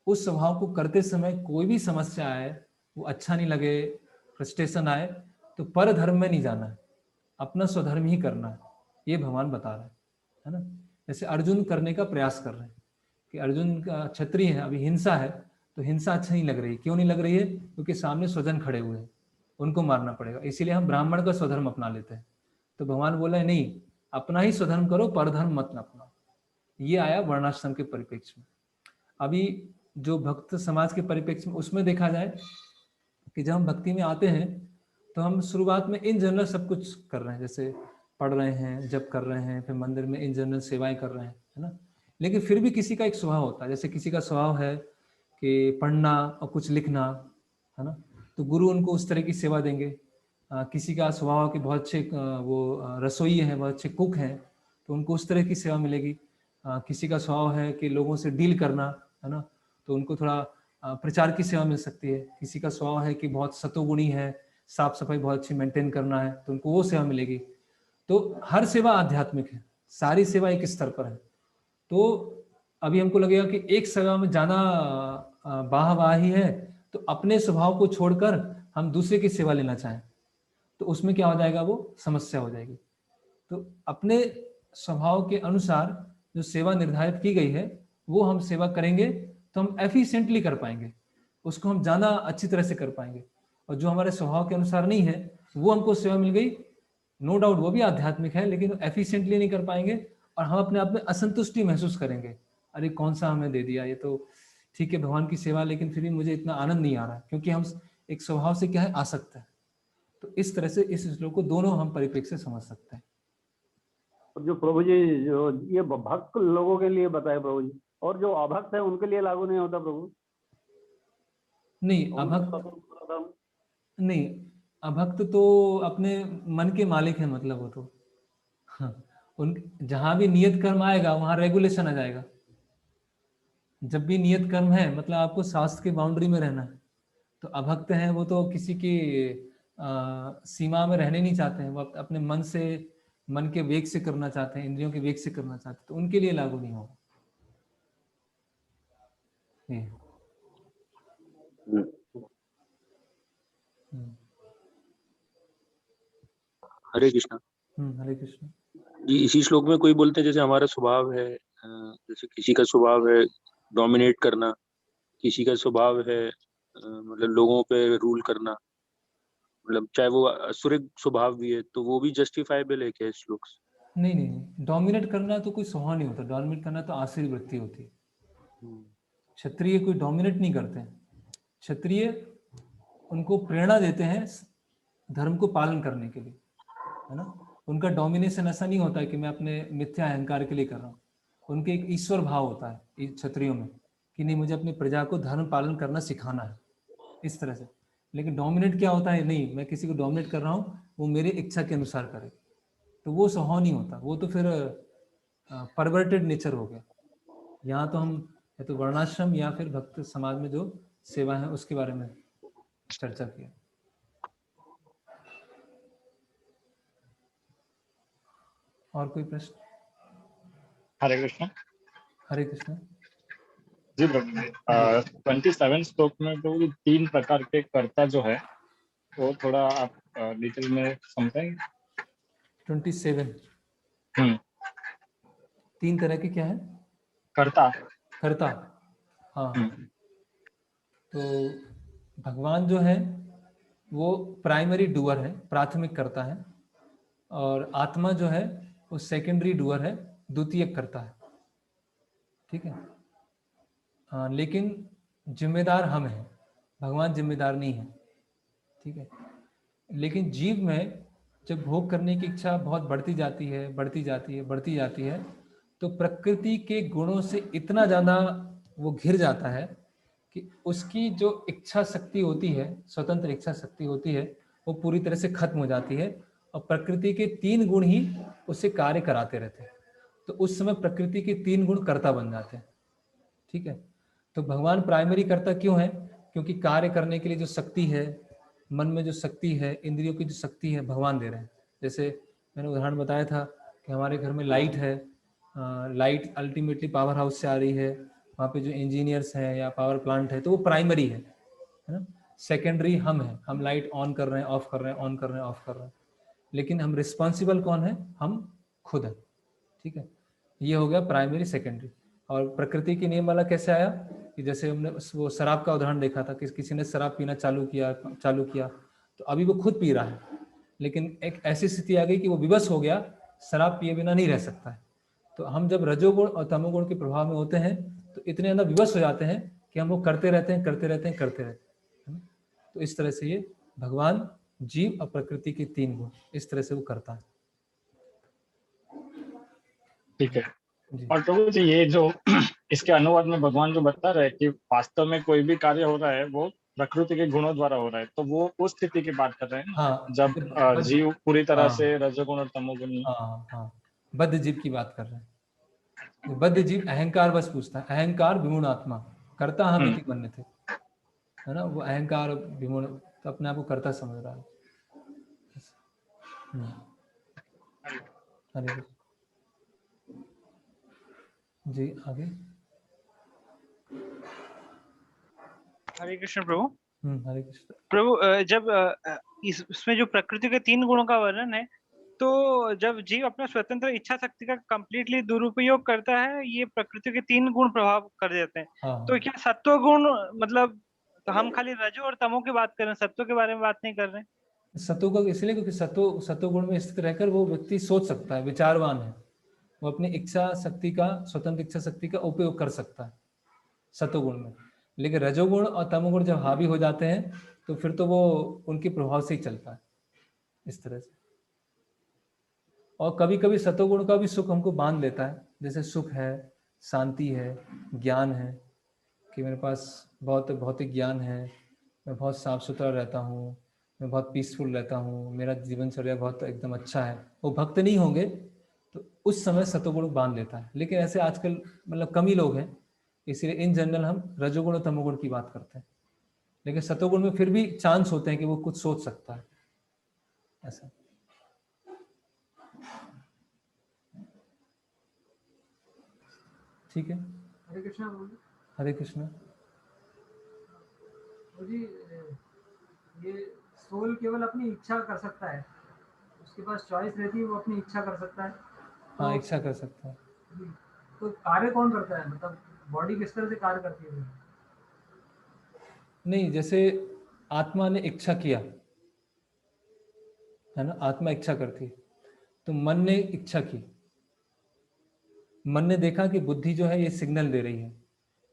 उस स्वभाव को करते समय कोई भी समस्या आए, वो अच्छा नहीं लगे, फ्रस्ट्रेशन आए, तो पर धर्म में नहीं जाना है, अपना स्वधर्म ही करना है, ये भगवान बता रहे है ना। जैसे अर्जुन करने का प्रयास कर रहे हैं कि अर्जुन क्षत्रिय है, अभी हिंसा है, तो हिंसा अच्छा नहीं लग रही। क्यों नहीं लग रही है? क्योंकि सामने स्वजन खड़े हुए हैं, उनको मारना पड़ेगा, इसीलिए हम ब्राह्मण का स्वधर्म अपना लेते हैं। तो भगवान बोला है नहीं, अपना ही स्वधर्म करो, परधर्म मत अपनाओ। ये आया वर्णाश्रम के परिप्रेक्ष्य में। अभी जो भक्त समाज के परिप्रेक्ष्य में उसमें देखा जाए कि जब हम भक्ति में आते हैं तो हम शुरुआत में इन जनरल सब कुछ कर रहे हैं, जैसे पढ़ रहे हैं, जप कर रहे हैं, फिर मंदिर में इन जनरल सेवाएं कर रहे हैं, है ना। लेकिन फिर भी किसी का एक स्वभाव होता है, जैसे किसी का स्वभाव है कि पढ़ना और कुछ लिखना, है ना, तो गुरु उनको उस तरह की सेवा देंगे। किसी का स्वभाव कि बहुत अच्छे वो रसोई हैं, बहुत अच्छे कुक हैं, तो उनको उस तरह की सेवा मिलेगी। किसी का स्वभाव है कि लोगों से डील करना, है ना, तो उनको थोड़ा प्रचार की सेवा मिल सकती है। किसी का स्वभाव है कि बहुत सतोगुणी है, साफ सफाई बहुत अच्छी मेंटेन करना है, तो उनको वो सेवा मिलेगी। तो हर सेवा आध्यात्मिक है, सारी सेवा एक स्तर पर है। तो अभी हमको लगेगा कि एक सेवा में ज़्यादा वाहवाही है, तो अपने स्वभाव को छोड़कर हम दूसरे की सेवा लेना चाहें, तो उसमें क्या हो जाएगा, वो समस्या हो जाएगी। तो अपने स्वभाव के अनुसार जो सेवा निर्धारित की गई है वो हम सेवा करेंगे तो हम एफिशिएंटली कर पाएंगे, उसको हम ज़्यादा अच्छी तरह से कर पाएंगे। और जो हमारे स्वभाव के अनुसार नहीं है वो हमको सेवा मिल गई, नो डाउट वो भी आध्यात्मिक है, लेकिन एफिशिएंटली नहीं कर पाएंगे और हम अपने आप में असंतुष्टि महसूस करेंगे, अरे कौन सा हमें दे दिया, ये तो ठीक है भगवान की सेवा, लेकिन फिर भी मुझे इतना आनंद नहीं आ रहा, क्योंकि हम एक स्वभाव से क्या है, आसक्त है। तो इस तरह से इस श्लोक को दोनों हम परिप्रेक्ष्य से समझ सकते हैं। जो प्रभु जी जो ये भक्त लोगों के लिए बताए प्रभु जी, और जो अभक्त है उनके लिए लागू नहीं होता प्रभु? नहीं, अभक्त नहीं, अभक्त तो अपने मन के मालिक है, मतलब वो तो हाँ, उन जहां भी नियत कर्म आएगा वहां रेगुलेशन आ जाएगा। जब भी नियत कर्म है मतलब आपको शास्त्र की बाउंड्री में रहना है। तो अभक्त हैं वो तो किसी की सीमा में रहने नहीं चाहते हैं, वो अपने मन से, मन के वेग से करना चाहते हैं, इंद्रियों के वेग से करना चाहते हैं, तो उनके लिए लागू नहीं होगा। हरे कृष्णा। हरे कृष्ण जी, इसी श्लोक में कोई बोलते हैं जैसे हमारा स्वभाव है, जैसे किसी का स्वभाव है डोमिनेट करना, किसी का स्वभाव है मतलब लोगों पे रूल करना, मतलब चाहे वो असुरिक स्वभाव भी है, तो वो भी जस्टिफाइबल है क्या इस श्लोक से? नहीं नहीं नहीं, डोमिनेट करना तो कोई स्वभाव नहीं होता, डोमिनेट करना तो आसुरी वृत्ति होती है। क्षत्रिय कोई डोमिनेट नहीं करते हैं, क्षत्रिय उनको प्रेरणा देते हैं धर्म को पालन करने के लिए, है ना। उनका डोमिनेशन ऐसा नहीं होता है कि मैं अपने मिथ्या अहंकार के लिए कर रहा हूँ, उनके एक ईश्वर भाव होता है क्षत्रियों में कि नहीं मुझे अपनी प्रजा को धर्म पालन करना सिखाना है, इस तरह से। लेकिन डोमिनेट क्या होता है, नहीं मैं किसी को डोमिनेट कर रहा हूँ, वो मेरी इच्छा के अनुसार करे, तो वो स्वभाव नहीं होता, वो तो फिर परवर्टेड नेचर हो गया। यहाँ तो हम या तो वर्णाश्रम या फिर भक्त समाज में जो सेवा है उसके बारे में चर्चा किया। और कोई प्रश्न? हरे कृष्ण। हरे कृष्ण जी प्रभु, 27 श्लोक में तो 3 प्रकार के कर्ता जो है वो थोड़ा आप डिटेल में समझाएंगे? 27 3 तरह के क्या है? कर्ता। कर्ता, हाँ। तो भगवान जो है वो प्राइमरी डूअर है, प्राथमिक कर्ता है, और आत्मा जो है वो सेकेंडरी डूअर है, द्वितीयक कर्ता है, ठीक है। हाँ, लेकिन जिम्मेदार हम हैं, भगवान जिम्मेदार नहीं है, ठीक है। लेकिन जीव में जब भोग करने की इच्छा बहुत बढ़ती जाती है, बढ़ती जाती है, बढ़ती जाती है, तो प्रकृति के गुणों से इतना ज़्यादा वो घिर जाता है कि उसकी जो इच्छा शक्ति होती है, स्वतंत्र इच्छा शक्ति होती है, वो पूरी तरह से खत्म हो जाती है, और प्रकृति के 3 गुण ही उससे कार्य कराते रहते हैं। तो उस समय प्रकृति के 3 गुण कर्ता बन जाते हैं, ठीक है। तो भगवान प्राइमरी कर्ता क्यों है? क्योंकि कार्य करने के लिए जो शक्ति है, मन में जो शक्ति है, इंद्रियों की जो शक्ति है, भगवान दे रहे हैं। जैसे मैंने उदाहरण बताया था कि हमारे घर में लाइट है, लाइट अल्टीमेटली पावर हाउस से आ रही है, वहाँ पे जो इंजीनियर्स हैं या पावर प्लांट है, तो वो प्राइमरी है ना। सेकेंडरी हम हैं, हम लाइट ऑन कर रहे हैं, ऑफ कर रहे हैं, ऑन कर रहे हैं, ऑफ कर रहे हैं, लेकिन हम रिस्पॉन्सिबल कौन है? हम खुद हैं, ठीक है। ये हो गया प्राइमरी सेकेंडरी। और प्रकृति के नियम वाला कैसे आया कि जैसे हमने वो शराब का उदाहरण देखा था कि किसी ने शराब पीना चालू किया तो अभी वो खुद पी रहा है, लेकिन एक ऐसी स्थिति आ गई कि वो विवश हो गया, शराब पिए बिना नहीं रह सकता है। तो हम जब रजोगुण और तमोगुण के प्रभाव में होते हैं तो इतने ज़्यादा विवश हो जाते हैं कि हम वो करते रहते हैं। तो इस तरह से ये भगवान, जीव और प्रकृति के 3 गुण, इस तरह से वो करता है। ठीक है। और प्रभु जी ये जो इसके अनुवाद में भगवान जो बता रहे हैं कि वास्तव में कोई भी कार्य हो रहा है वो प्रकृति के गुणों द्वारा हो रहा है, तो वो उस स्थिति की बात कर रहे हैं। हाँ, जब जीव पूरी तरह से रजोगुण और तमोगुण। हाँ, बद्ध जीव की बात कर रहे हैं। बद्ध जीव अहंकार बस पूछता है, अहंकार विमूढ़ आत्मा, कर्ता हम इति बनने थे, है ना। वो अहंकार विमूढ़, तो अपने आप को कर्ता समझ रहा है। हरे जी, आगे। हरे कृष्ण प्रभु। हरे कृष्ण प्रभु, जब इसमें जो प्रकृति के 3 गुणों का वर्णन है, तो जब जीव अपना स्वतंत्र इच्छा शक्ति का कंप्लीटली दुरुपयोग करता है, ये प्रकृति के 3 गुण प्रभाव कर देते हैं। हाँ तो क्या सत्व गुण, मतलब तो हम खाली रजो और तमो की बात कर रहे हैं, सत्व के बारे में बात नहीं कर रहे हैं? सत्व का इसलिए क्योंकि सत्व गुण में स्थित रहकर वो व्यक्ति सोच सकता है, विचारवान है, वो अपनी इच्छा शक्ति का, स्वतंत्र इच्छा शक्ति का उपयोग कर सकता है सत्व गुण में। लेकिन रजोगुण और तमोगुण जब हावी हो जाते हैं तो फिर तो वो उनके प्रभाव से ही चलता है इस तरह से। और कभी कभी सत्वगुण का भी सुख हमको बांध लेता है, जैसे सुख है, शांति है, ज्ञान है, कि मेरे पास बहुत भौतिक ज्ञान है, मैं बहुत साफ सुथरा रहता हूँ, मैं बहुत पीसफुल रहता हूँ, मेरा जीवनचर्या बहुत एकदम अच्छा है। वो भक्त नहीं होंगे तो उस समय सत्वगुण बांध लेता है, लेकिन ऐसे आजकल मतलब कम ही लोग हैं, इसलिए इन जनरल हम रजोगुण और तमोगुण की बात करते हैं। लेकिन सत्वगुण में फिर भी चांस होते हैं कि वो कुछ सोच सकता है, ऐसा। ठीक है, हरे कृष्णा प्रभु जी। हरे कृष्णा। प्रभु जी, ये सोल केवल अपनी इच्छा कर सकता है, उसके पास चॉइस रहती है, वो अपनी इच्छा कर सकता है। हाँ, इच्छा कर सकता है। तो कार्य कौन करता है, मतलब बॉडी किस तरह से कार्य करती है? नहीं, जैसे आत्मा ने इच्छा किया है ना, आत्मा इच्छा करती है, तो मन ने इच्छा की, मन ने देखा कि बुद्धि जो है ये सिग्नल दे रही है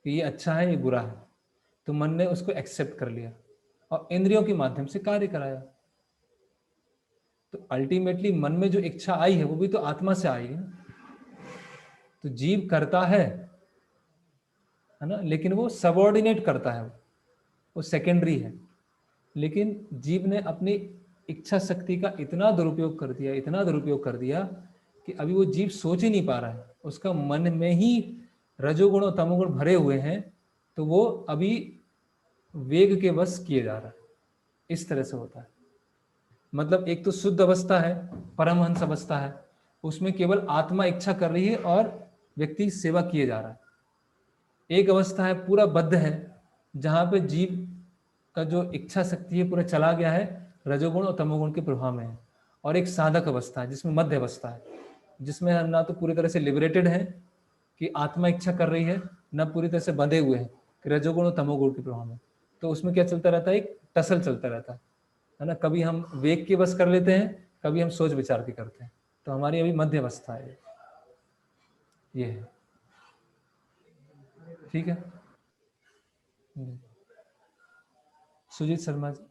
कि ये अच्छा है, ये बुरा है, तो मन ने उसको एक्सेप्ट कर लिया और इंद्रियों के माध्यम से कार्य कराया। तो अल्टीमेटली मन में जो इच्छा आई है वो भी तो आत्मा से आई है। तो जीव करता है ना, लेकिन वो सबऑर्डिनेट करता है, वो सेकेंडरी है। लेकिन जीव ने अपनी इच्छा शक्ति का इतना दुरुपयोग कर दिया कि अभी वो जीव सोच ही नहीं पा रहा है, उसका मन में ही रजोगुण और तमोगुण भरे हुए हैं, तो वो अभी वेग के वश किए जा रहा है। इस तरह से होता है। मतलब एक तो शुद्ध अवस्था है, परमहंस अवस्था है, उसमें केवल आत्मा इच्छा कर रही है और व्यक्ति सेवा किए जा रहा है। एक अवस्था है पूरा बद्ध है, जहां पे जीव का जो इच्छा शक्ति है पूरा चला गया है, रजोगुण और तमोगुण के प्रभाव में है। और एक साधक अवस्था है जिसमें मध्य अवस्था है, जिसमें हम ना तो पूरी तरह से लिबरेटेड है कि आत्मा इच्छा कर रही है, न पूरी तरह से बंधे हुए हैं कि रजोगुण और तमोगुण के प्रभाव में। तो उसमें क्या चलता रहता है, एक टसल चलता रहता है ना। कभी हम वेग के बस कर लेते हैं, कभी हम सोच विचार के करते हैं। तो हमारी अभी मध्य अवस्था है, ये है। ठीक है, सुजीत शर्मा जी।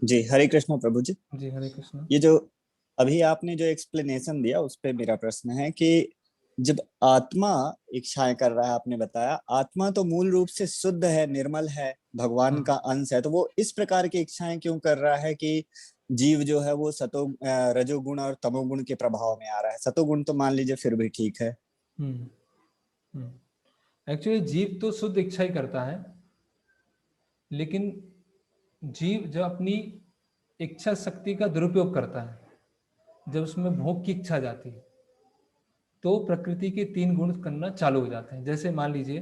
जी हरे कृष्ण प्रभु जी। जी हरे कृष्ण। ये जो अभी आपने जो एक्सप्लेनेशन दिया उस पे मेरा प्रश्न है कि जब आत्मा इच्छाएं कर रहा है, आपने बताया आत्मा तो मूल रूप से शुद्ध है, निर्मल है, भगवान का अंश है, तो वो इस प्रकार की इच्छाएं क्यों कर रहा है कि जीव जो है वो रजोगुण और तमोगुण के प्रभाव में आ रहा है? सतोगुण तो मान लीजिए फिर भी ठीक है। एक्चुअली जीव तो शुद्ध इच्छा ही करता है, लेकिन जीव जब अपनी इच्छा शक्ति का दुरुपयोग करता है, जब उसमें भोग की इच्छा जाती है, तो प्रकृति के 3 गुण करना चालू हो जाते हैं। जैसे मान लीजिए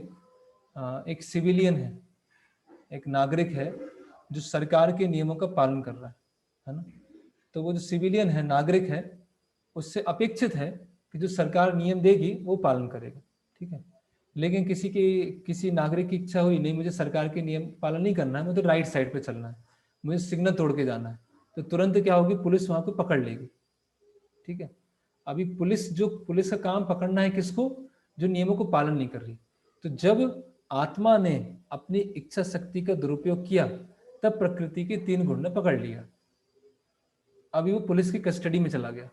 एक सिविलियन है, एक नागरिक है जो सरकार के नियमों का पालन कर रहा है ना। तो वो जो सिविलियन है, नागरिक है, उससे अपेक्षित है कि जो सरकार नियम देगी वो पालन करेगा, ठीक है। लेकिन किसी नागरिक की इच्छा हुई, नहीं मुझे सरकार के नियम पालन नहीं करना है, मुझे राइट साइड पे चलना है, मुझे सिग्नल तोड़ के जाना है, तो तुरंत क्या होगी, पुलिस वहां पे पकड़ लेगी, ठीक है। अभी पुलिस का काम पकड़ना है किसको, जो नियमों को पालन नहीं कर रही। तो जब आत्मा ने अपनी इच्छा शक्ति का दुरुपयोग किया, तब प्रकृति के 3 गुण ने पकड़ लिया। अभी वो पुलिस की कस्टडी में चला गया,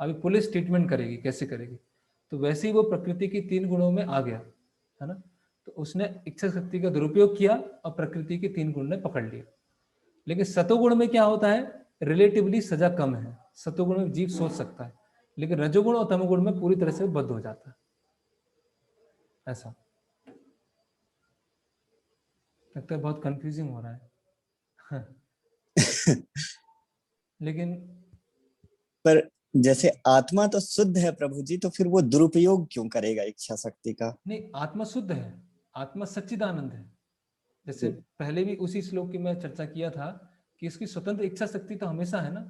अभी पुलिस ट्रीटमेंट करेगी, कैसे करेगी। तो वैसे ही वो प्रकृति के 3 गुणों में आ गया, है ना। तो उसने इच्छा शक्ति का दुरुपयोग किया और प्रकृति के 3 गुण ने पकड़ लिया। लेकिन सतोगुण में क्या होता है, रिलेटिवली सजा कम है। सतोगुण में जीव सोच सकता है, लेकिन रजोगुण और तमोगुण में पूरी तरह से बद्ध हो जाता है। ऐसा लगता है, बहुत कंफ्यूजिंग हो रहा है। लेकिन पर जैसे आत्मा तो शुद्ध है प्रभु जी, तो फिर वो दुरुपयोग क्यों करेगा इच्छा शक्ति का? नहीं, आत्मा शुद्ध है, आत्मा सच्चिदानंद है। जैसे पहले भी उसी श्लोक की मैं चर्चा किया था कि इसकी स्वतंत्र इच्छा शक्ति तो हमेशा है ना।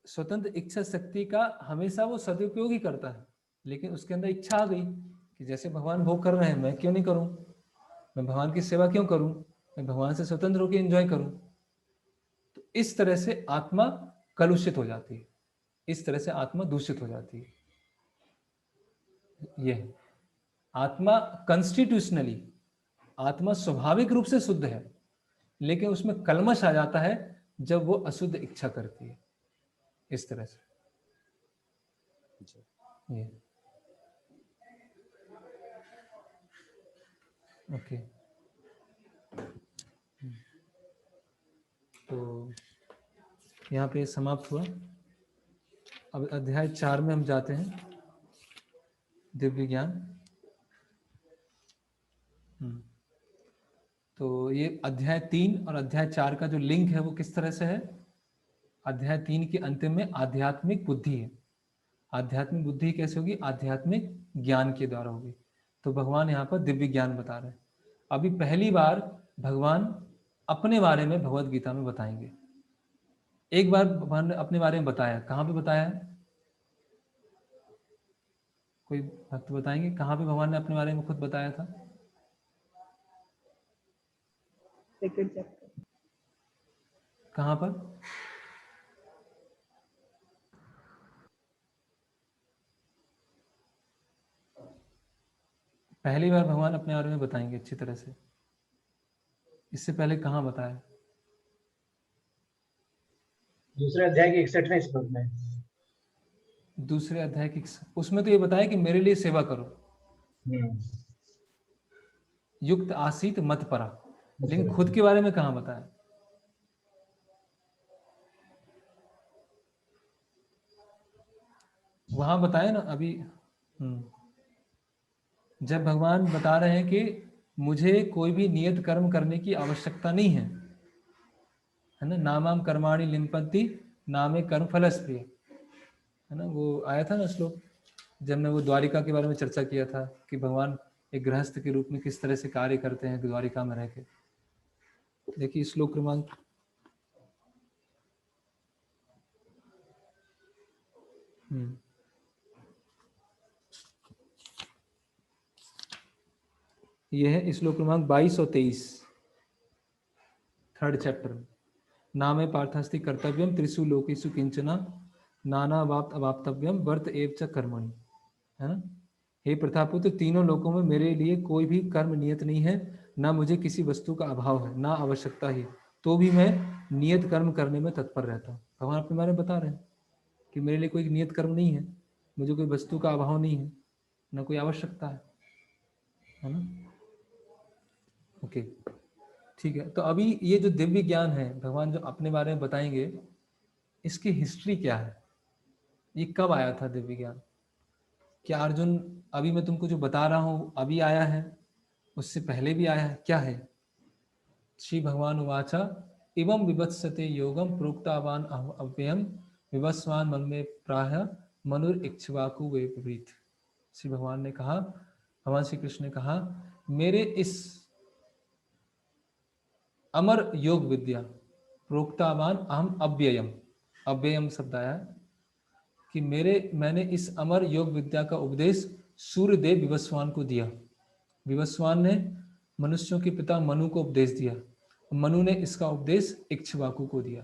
स्वतंत्र इच्छा शक्ति का हमेशा वो सदुपयोग ही करता है, लेकिन उसके अंदर इच्छा आ गई कि जैसे भगवान भोग कर रहे हैं मैं क्यों नहीं करूं, मैं भगवान की सेवा क्यों करूं, मैं भगवान से स्वतंत्र होकर एंजॉय करूं। तो इस तरह से आत्मा कलुषित हो जाती है, इस तरह से आत्मा दूषित हो जाती है। ये आत्मा कॉन्स्टिट्यूशनली, आत्मा स्वाभाविक रूप से शुद्ध है, लेकिन उसमें कलमश आ जाता है जब वो अशुद्ध इच्छा करती है, इस तरह से। ये ओके, तो यहाँ पे समाप्त हुआ। अब अध्याय 4 में हम जाते हैं, दिव्य ज्ञान। तो ये अध्याय 3 और अध्याय 4 का जो लिंक है वो किस तरह से है? अध्याय 3 के अंतिम में आध्यात्मिक बुद्धि है। आध्यात्मिक बुद्धि कैसे होगी? आध्यात्मिक ज्ञान के द्वारा होगी। तो भगवान यहाँ पर दिव्य ज्ञान बता रहे हैं। अभी पहली बार भगवान अपने बारे में भगवत गीता में बताएंगे। एक बार भगवान ने अपने बारे में बताया, कहाँ पे बताया है? कोई भक्त बताएंगे कहाँ पे भगवान ने अपने बारे में खुद बताया था? Second chapter. कहाँ पर? पहली बार भगवान अपने बारे में बताएंगे अच्छी तरह से। इससे पहले कहाँ बताया? दूसरे अध्याय के 61वें श्लोक में। दूसरे अध्याय की, उसमें तो ये बताया कि मेरे लिए सेवा करो, युक्त आसीत मत परा, लेकिन खुद के बारे में कहाँ बताया? वहां बताया ना अभी। जब भगवान बता रहे हैं कि मुझे कोई भी नियत कर्म करने की आवश्यकता नहीं है ना, नामाम कर्माणि लिम्पन्ति नामे कर्म फलस्प्रिय, है ना, वो आया था ना श्लोक, जब मैं वो द्वारिका के बारे में चर्चा किया था कि भगवान एक गृहस्थ के रूप में किस तरह से कार्य करते हैं द्वारिका में रह के। देखिए श्लोक क्रमांक ये है श्लोक क्रमांक 22 और 23, 3rd चैप्टर में। नामे पार्थास्ति कर्तव्यम त्रिषु लोकेषु किंचना नाना अवाप्तव्यम वर्त एव च कर्मणि, है ना। हे प्रथापुत्र, तीनों लोकों में मेरे लिए कोई भी कर्म नियत नहीं है, ना मुझे किसी वस्तु का अभाव है, ना आवश्यकता ही, तो भी मैं नियत कर्म करने में तत्पर रहता हूँ। भगवान अपने बारे में बता रहे हैं कि मेरे लिए कोई नियत कर्म नहीं है, मुझे कोई वस्तु का अभाव नहीं है, ना कोई आवश्यकता है ना। ओके, ठीक है। तो अभी ये जो दिव्य ज्ञान है भगवान जो अपने बारे में बताएंगे, इसकी हिस्ट्री क्या है, ये कब आया था दिव्य ज्ञान? क्या अर्जुन अभी मैं तुमको जो बता रहा हूँ अभी आया है, उससे पहले भी आया है, क्या है? श्री भगवान उवाचा एवं विवत्सते योगम प्रोक्तावान अव्ययम विवस्वान मन में प्राह मनुर इक्ष्वाकु वे विपरीत। श्री भगवान ने कहा, भगवान श्री कृष्ण ने कहा, मेरे इस अमर योग विद्या प्रोक्तावान अहम अव्ययम, अव्ययम शब्द आया कि मैंने इस अमर योग विद्या का उपदेश सूर्यदेव विवस्वान को दिया। विवस्वान ने मनुष्यों के पिता मनु को उपदेश दिया, मनु ने इसका उपदेश इक्ष्वाकु को दिया,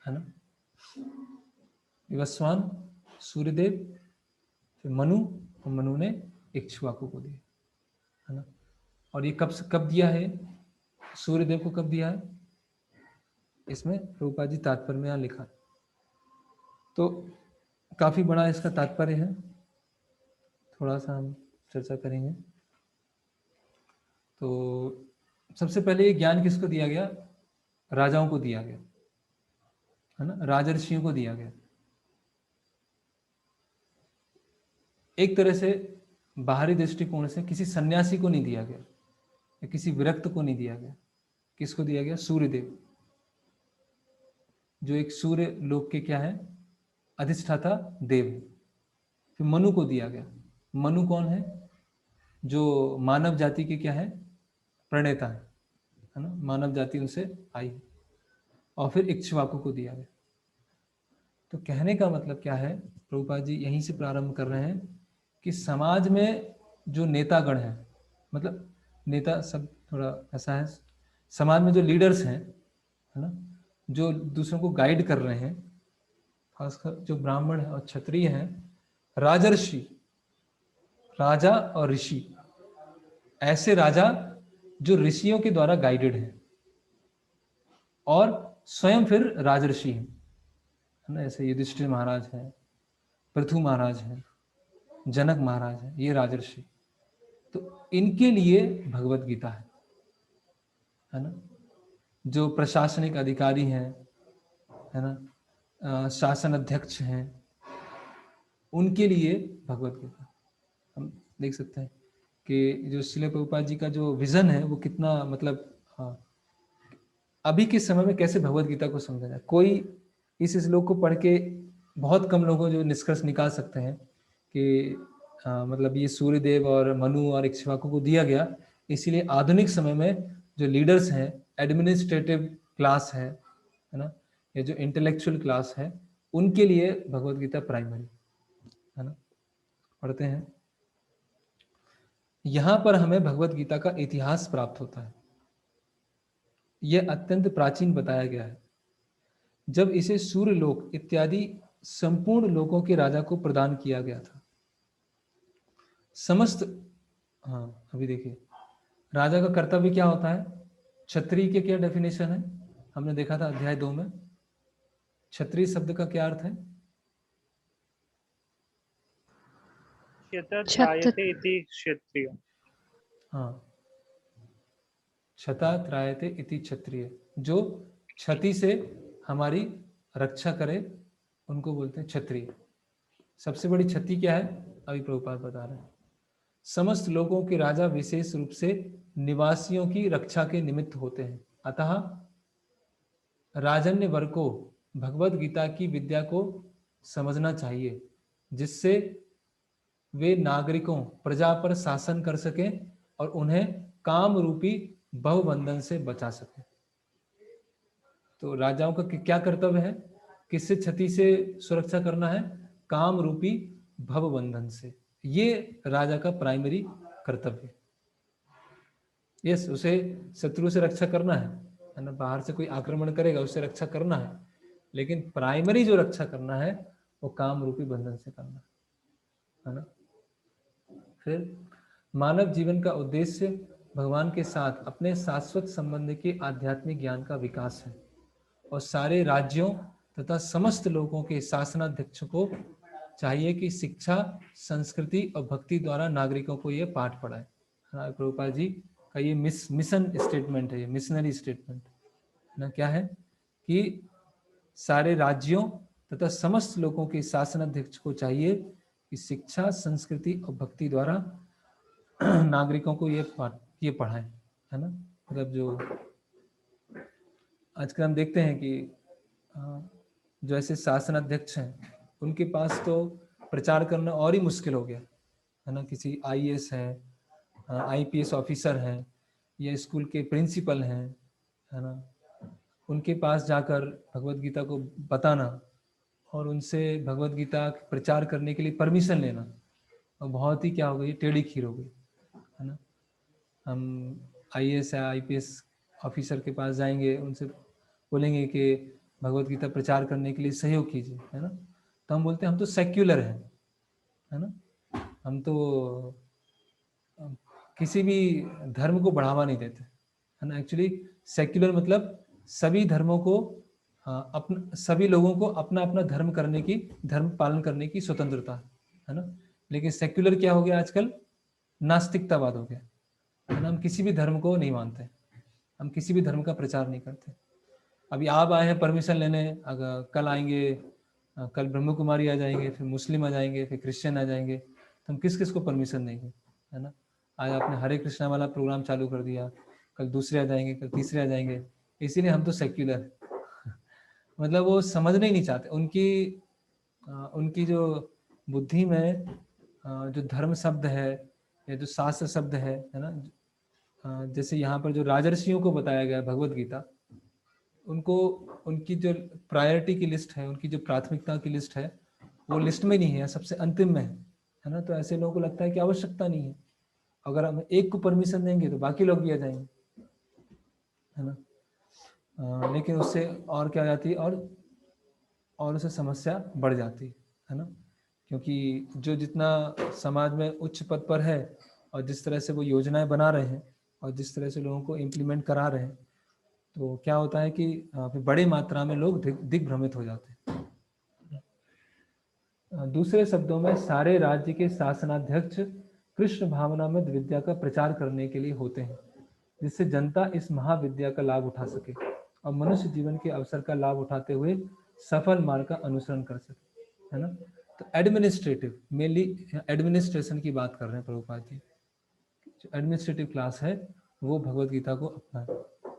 है ना। विवस्वान सूर्यदेव, फिर मनु, और मनु ने इक्ष्वाकु को दिया, है ना। और ये कब दिया है? सूर्यदेव को कब दिया है? इसमें प्रभुपाद जी तात्पर्य में यहाँ लिखा, तो काफी बड़ा इसका तात्पर्य है, थोड़ा सा हम चर्चा करेंगे। तो सबसे पहले ये ज्ञान किसको दिया गया? राजाओं को दिया गया, है ना, राजर्षियों को दिया गया। एक तरह से बाहरी दृष्टिकोण से किसी सन्यासी को नहीं दिया गया, या किसी विरक्त को नहीं दिया गया। किसको दिया गया? सूर्यदेव, जो एक सूर्य लोक के क्या है? अधिष्ठाता देव। फिर मनु को दिया गया। मनु कौन है? जो मानव जाति के क्या है? प्रणेता है ना, मानव जाति उनसे आई। और फिर इक्ष्वाकु को दिया गया। तो कहने का मतलब क्या है, प्रभुपाद जी यहीं से प्रारंभ कर रहे हैं कि समाज में जो नेतागण हैं, मतलब नेता सब थोड़ा ऐसा है, समाज में जो लीडर्स हैं, है ना, जो दूसरों को गाइड कर रहे हैं, खासकर जो ब्राह्मण है और क्षत्रिय हैं, राजर्षि, राजा और ऋषि, ऐसे राजा जो ऋषियों के द्वारा गाइडेड हैं और स्वयं फिर राजर्षि हैं, है ना, ऐसे युधिष्ठिर महाराज हैं, पृथु महाराज हैं, जनक महाराज हैं, ये राजर्षि। तो इनके लिए भगवत गीता है ना। जो प्रशासनिक अधिकारी हैं, है ना, शासन अध्यक्ष हैं, उनके लिए भगवत गीता। हम देख सकते हैं कि जो श्रील प्रभुपाद जी का जो विजन है वो कितना, मतलब अभी के समय में कैसे भगवत गीता को समझा जाए। कोई इस श्लोक को पढ़ के बहुत कम लोगों जो निष्कर्ष निकाल सकते हैं कि मतलब ये सूर्यदेव और मनु और इक्ष्वाकु को दिया गया, इसीलिए आधुनिक समय में जो लीडर्स हैं, एडमिनिस्ट्रेटिव क्लास है ना, ये जो इंटेलेक्चुअल क्लास है, उनके लिए भगवत गीता प्राइमरी है ना। पढ़ते हैं, यहां पर हमें भगवत गीता का इतिहास प्राप्त होता है। यह अत्यंत प्राचीन बताया गया है, जब इसे सूर्यलोक इत्यादि संपूर्ण लोकों के राजा को प्रदान किया गया था। समस्त, हाँ अभी देखिए, राजा का कर्तव्य क्या होता है, क्षत्रिय के क्या डेफिनेशन है, हमने देखा था अध्याय 2 में। क्षत्रिय शब्द का क्या अर्थ है? क्षत्रायते इति क्षत्रिय। हाँ, क्षतात्रायते इति क्षत्रिय, जो क्षति से हमारी रक्षा करे उनको बोलते हैं क्षत्रिय। सबसे बड़ी क्षति क्या है, अभी प्रभुपाद बता रहे हैं। समस्त लोगों के राजा विशेष रूप से निवासियों की रक्षा के निमित्त होते हैं, अतः राजन्य वर्ग को भगवत गीता की विद्या को समझना चाहिए, जिससे वे नागरिकों प्रजा पर शासन कर सकें और उन्हें काम रूपी भवबंधन से बचा सके। तो राजाओं का क्या कर्तव्य है, किससे क्षति से सुरक्षा करना है, काम रूपी भवबंधन से। ये राजा का प्राइमरी कर्तव्य। यस, उसे शत्रु से रक्षा करना है ना, बाहर से कोई आक्रमण करेगा उससे रक्षा करना है, लेकिन प्राइमरी जो रक्षा करना है वो काम रूपी बंधन से करना है ना। फिर मानव जीवन का उद्देश्य भगवान के साथ अपने शाश्वत संबंध के आध्यात्मिक ज्ञान का विकास है, और सारे राज्यों तथा समस्त लोगों के शासनाध्यक्ष को चाहिए कि शिक्षा, संस्कृति और भक्ति द्वारा नागरिकों को यह पाठ पढ़ाए। प्रभुपाद जी का ये मिशन स्टेटमेंट है, ये मिशनरी स्टेटमेंट ना। क्या है कि सारे राज्यों तथा समस्त लोगों के शासनाध्यक्ष को चाहिए कि शिक्षा, संस्कृति और भक्ति द्वारा नागरिकों को ये पढ़ाएं, है ना। मतलब जो आजकल हम देखते हैं कि जो ऐसे शासनाध्यक्ष हैं उनके पास तो प्रचार करना और ही मुश्किल हो गया है ना। किसी IAS है, IPS ऑफिसर हैं, या स्कूल के प्रिंसिपल हैं, है ना, उनके पास जाकर भगवत गीता को बताना और उनसे भगवत गीता प्रचार करने के लिए परमिशन लेना, और बहुत ही क्या हो गई, टेढ़ी खीर हो गई है ना। हम IAS या IPS ऑफिसर के पास जाएंगे, उनसे बोलेंगे कि भगवत गीता प्रचार करने के लिए सहयोग कीजिए, है ना, तो हम बोलते हैं हम तो सेक्युलर हैं, है ना, हम तो किसी भी धर्म को बढ़ावा नहीं देते, है ना। एक्चुअली सेक्युलर मतलब सभी धर्मों को सभी लोगों को अपना अपना धर्म करने की, धर्म पालन करने की स्वतंत्रता है ना। लेकिन सेक्युलर क्या हो गया आजकल, नास्तिकतावाद हो गया है ना। हम किसी भी धर्म को नहीं मानते, हम किसी भी धर्म का प्रचार नहीं करते। अभी आप आए हैं परमिशन लेने, अगर कल आएंगे, कल ब्रह्म कुमारी आ जाएंगे, फिर मुस्लिम आ जाएंगे, फिर क्रिश्चियन आ जाएंगे, तो हम किस किस को परमिशन देंगे, है ना। आज आपने हरे कृष्णा वाला प्रोग्राम चालू कर दिया, कल दूसरे आ जाएंगे, कल तीसरे आ जाएंगे, इसीलिए हम तो सेक्युलर मतलब वो समझना ही नहीं चाहते। उनकी जो बुद्धि में जो धर्म शब्द है या जो शास्त्र शब्द है ना, जैसे यहाँ पर जो राजर्षियों को बताया गया भगवत गीता, उनको उनकी जो प्रायोरिटी की लिस्ट है, उनकी जो प्राथमिकता की लिस्ट है, वो लिस्ट में नहीं है, सबसे अंतिम में है ना। तो ऐसे लोगों को लगता है कि आवश्यकता नहीं है, अगर हम एक को परमिशन देंगे तो बाकी लोग भी आ जाएंगे, है ना। लेकिन उससे और क्या हो जाती है, और उससे समस्या बढ़ जाती है ना, क्योंकि जो जितना समाज में उच्च पद पर है और जिस तरह से वो योजनाएं बना रहे हैं और जिस तरह से लोगों को इम्प्लीमेंट करा रहे हैं, तो क्या होता है कि फिर बड़ी मात्रा में लोग दिग्भ्रमित हो जाते हैं। दूसरे शब्दों में सारे राज्य के शासनाध्यक्ष कृष्ण भावनामृत विद्या का प्रचार करने के लिए होते हैं, जिससे जनता इस महाविद्या का लाभ उठा सके और मनुष्य जीवन के अवसर का लाभ उठाते हुए सफल मार्ग का अनुसरण कर सके, है ना। तो एडमिनिस्ट्रेटिव, मेनली एडमिनिस्ट्रेशन की बात कर रहे हैं प्रभुपाद जी। जो एडमिनिस्ट्रेटिव क्लास है वो भगवत गीता को अपनाए।